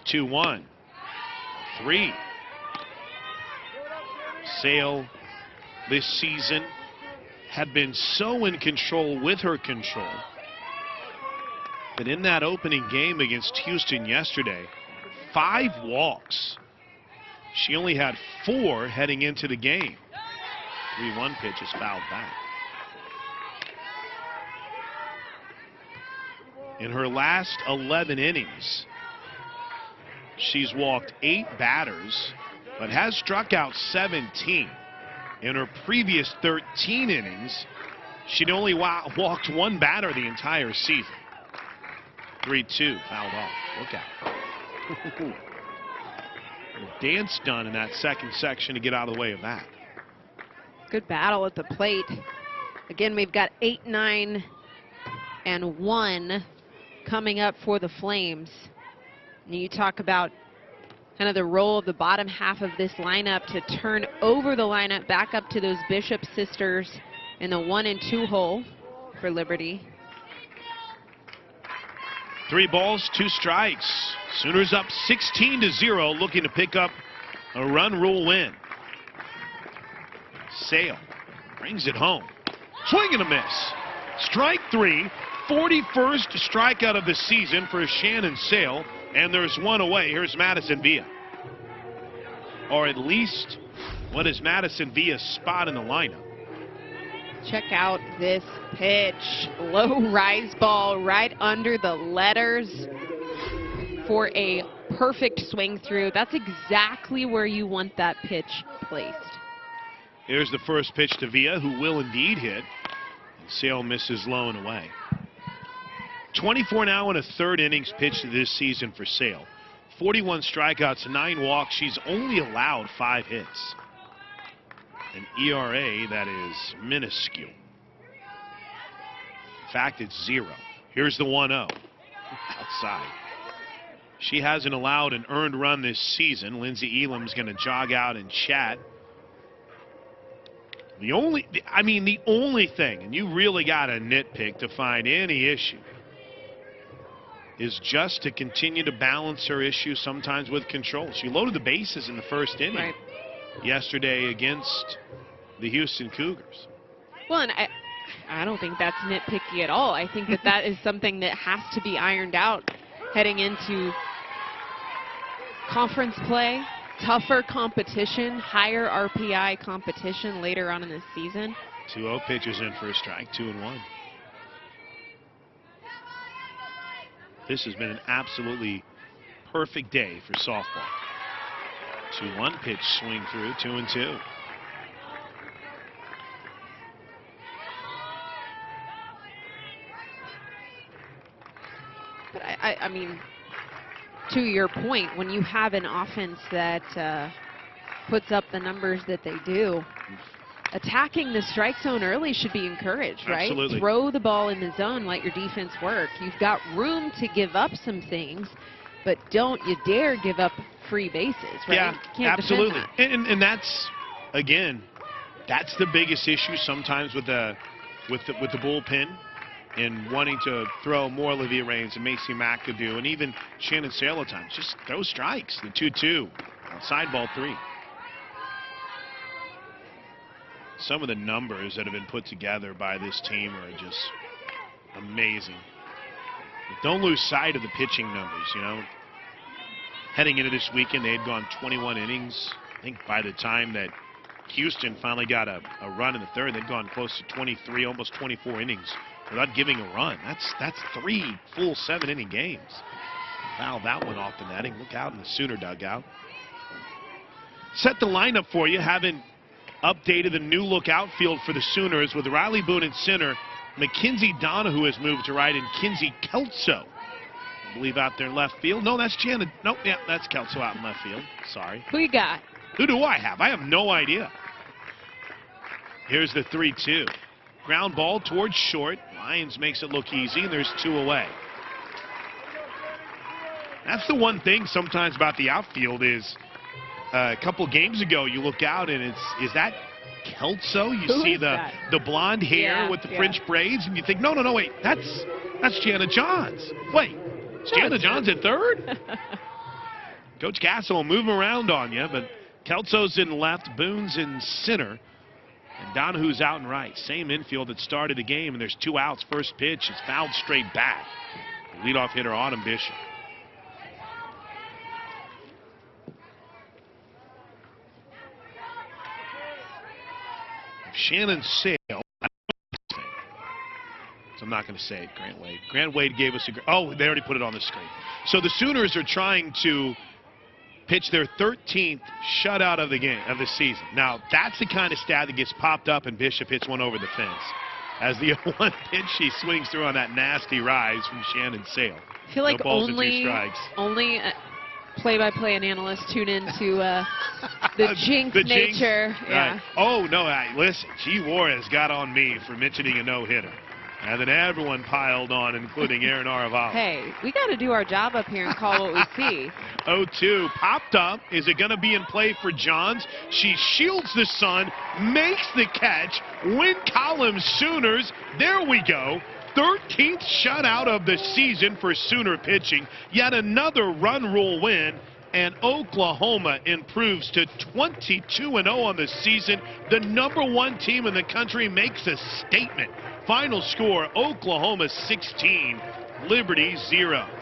2-1. 3. Sale this season had been so in control with her control that in that opening game against Houston yesterday, 5 walks. She only had 4 heading into the game. 3-1 pitch is fouled back. In her last 11 innings, she's walked 8 batters, but has struck out 17. In her previous 13 innings, she'd only walked 1 batter the entire season. 3-2, fouled off. Look out. Dance done in that second section to get out of the way of that. Good battle at the plate. Again, we've got 8, 9, and 1 coming up for the Flames. And you talk about kind of the role of the bottom half of this lineup to turn over the lineup back up to those Bishop sisters in the 1 and 2 hole for Liberty. 3 balls, 2 strikes. Sooners up 16-0, looking to pick up a run rule win. Sale brings it home. Swing and a miss. Strike three, 41st strikeout of the season for Shannon Sale, and there's one away. Here's Madison Villa. Or at least, what is Madison Villa's spot in the lineup? Check out this pitch. Low rise ball right under the letters for a perfect swing through. That's exactly where you want that pitch placed. Here's the first pitch to Villa, who will indeed hit. Sale misses low and away. 24 now in a third innings pitched this season for Sale. 41 strikeouts, 9 walks. She's only allowed 5 hits. An ERA that is minuscule. In fact, it's 0. Here's the 1-0 outside. She hasn't allowed an earned run this season. Lindsey Elam's going to jog out and chat. The only thing, and you really got to nitpick to find any issue, is just to continue to balance her issue sometimes with control. She loaded the bases in the first inning yesterday against the Houston Cougars. Well, and I don't think that's nitpicky at all. I think that that is something that has to be ironed out heading into conference play, tougher competition, higher RPI competition later on in the season. 2-0 pitches in for a strike, 2-1. This has been an absolutely perfect day for softball. 2-1 pitch swing through, 2-2. But I mean, to your point, when you have an offense that puts up the numbers that they do, attacking the strike zone early should be encouraged, right? Absolutely. Throw the ball in the zone, let your defense work. You've got room to give up some things, but don't you dare give up free bases, right? Yeah, You can't absolutely. defend that. And that's, again, that's the biggest issue sometimes with the bullpen, and wanting to throw more Olivia Raines and Macy McAdoo and even Shannon Sale at times. Just throw strikes. The 2-2 outside ball 3. Some of the numbers that have been put together by this team are just amazing. But don't lose sight of the pitching numbers, you know. Heading into this weekend, they had gone 21 innings. I think by the time that Houston finally got a run in the third, they'd gone close to 23, almost 24 innings without giving a run. That's 3 full 7-inning games. Foul that one off the netting. Look out in the Sooner dugout. Set the lineup for you. Haven't updated the new look outfield for the Sooners with Riley Boone in center. Mackenzie Donahue has moved to right, and Kinsey Kelso, I believe, out there in left field. No, that's Janet. Nope, yeah, that's Kelso out in left field. Sorry. Who you got? Who do I have? I have no idea. Here's the 3-2. Ground ball towards short. Lyons makes it look easy, and there's 2 away. That's the one thing sometimes about the outfield is a couple games ago you look out and is that Kelso? You Who see is the blonde hair with the French braids, and you think, no, wait, that's Jana Johns. Wait, is Jana Johns at third? Coach Castle will move him around on you, but Kelso's in left, Boone's in center, and Donahue's out and right. Same infield that started the game, and there's 2 outs. First pitch is fouled straight back. Leadoff hitter Autumn Bishop. Shannon Sale. So I'm not going to say it, Grant Wade. Grant Wade gave us oh, they already put it on the screen. So the Sooners are trying to pitch their 13th shutout of the game, of the season. Now, that's the kind of stat that gets popped up and Bishop hits one over the fence. As the 1 pitch she swings through on that nasty rise from Shannon Sale. I feel like no balls and 2 strikes. only play-by-play and analysts tune into the jinx nature. Right. Yeah. Oh, no, listen, G. Juarez got on me for mentioning a no-hitter. And then everyone piled on, including Aaron Araval. Hey, we got to do our job up here and call what we see. 0-2, popped up. Is it going to be in play for Johns? She shields the sun, makes the catch. Win column Sooners. There we go. 13th shutout of the season for Sooner pitching. Yet another run rule win. And Oklahoma improves to 22-0 on the season. The #1 team in the country makes a statement. Final score, Oklahoma 16, Liberty 0.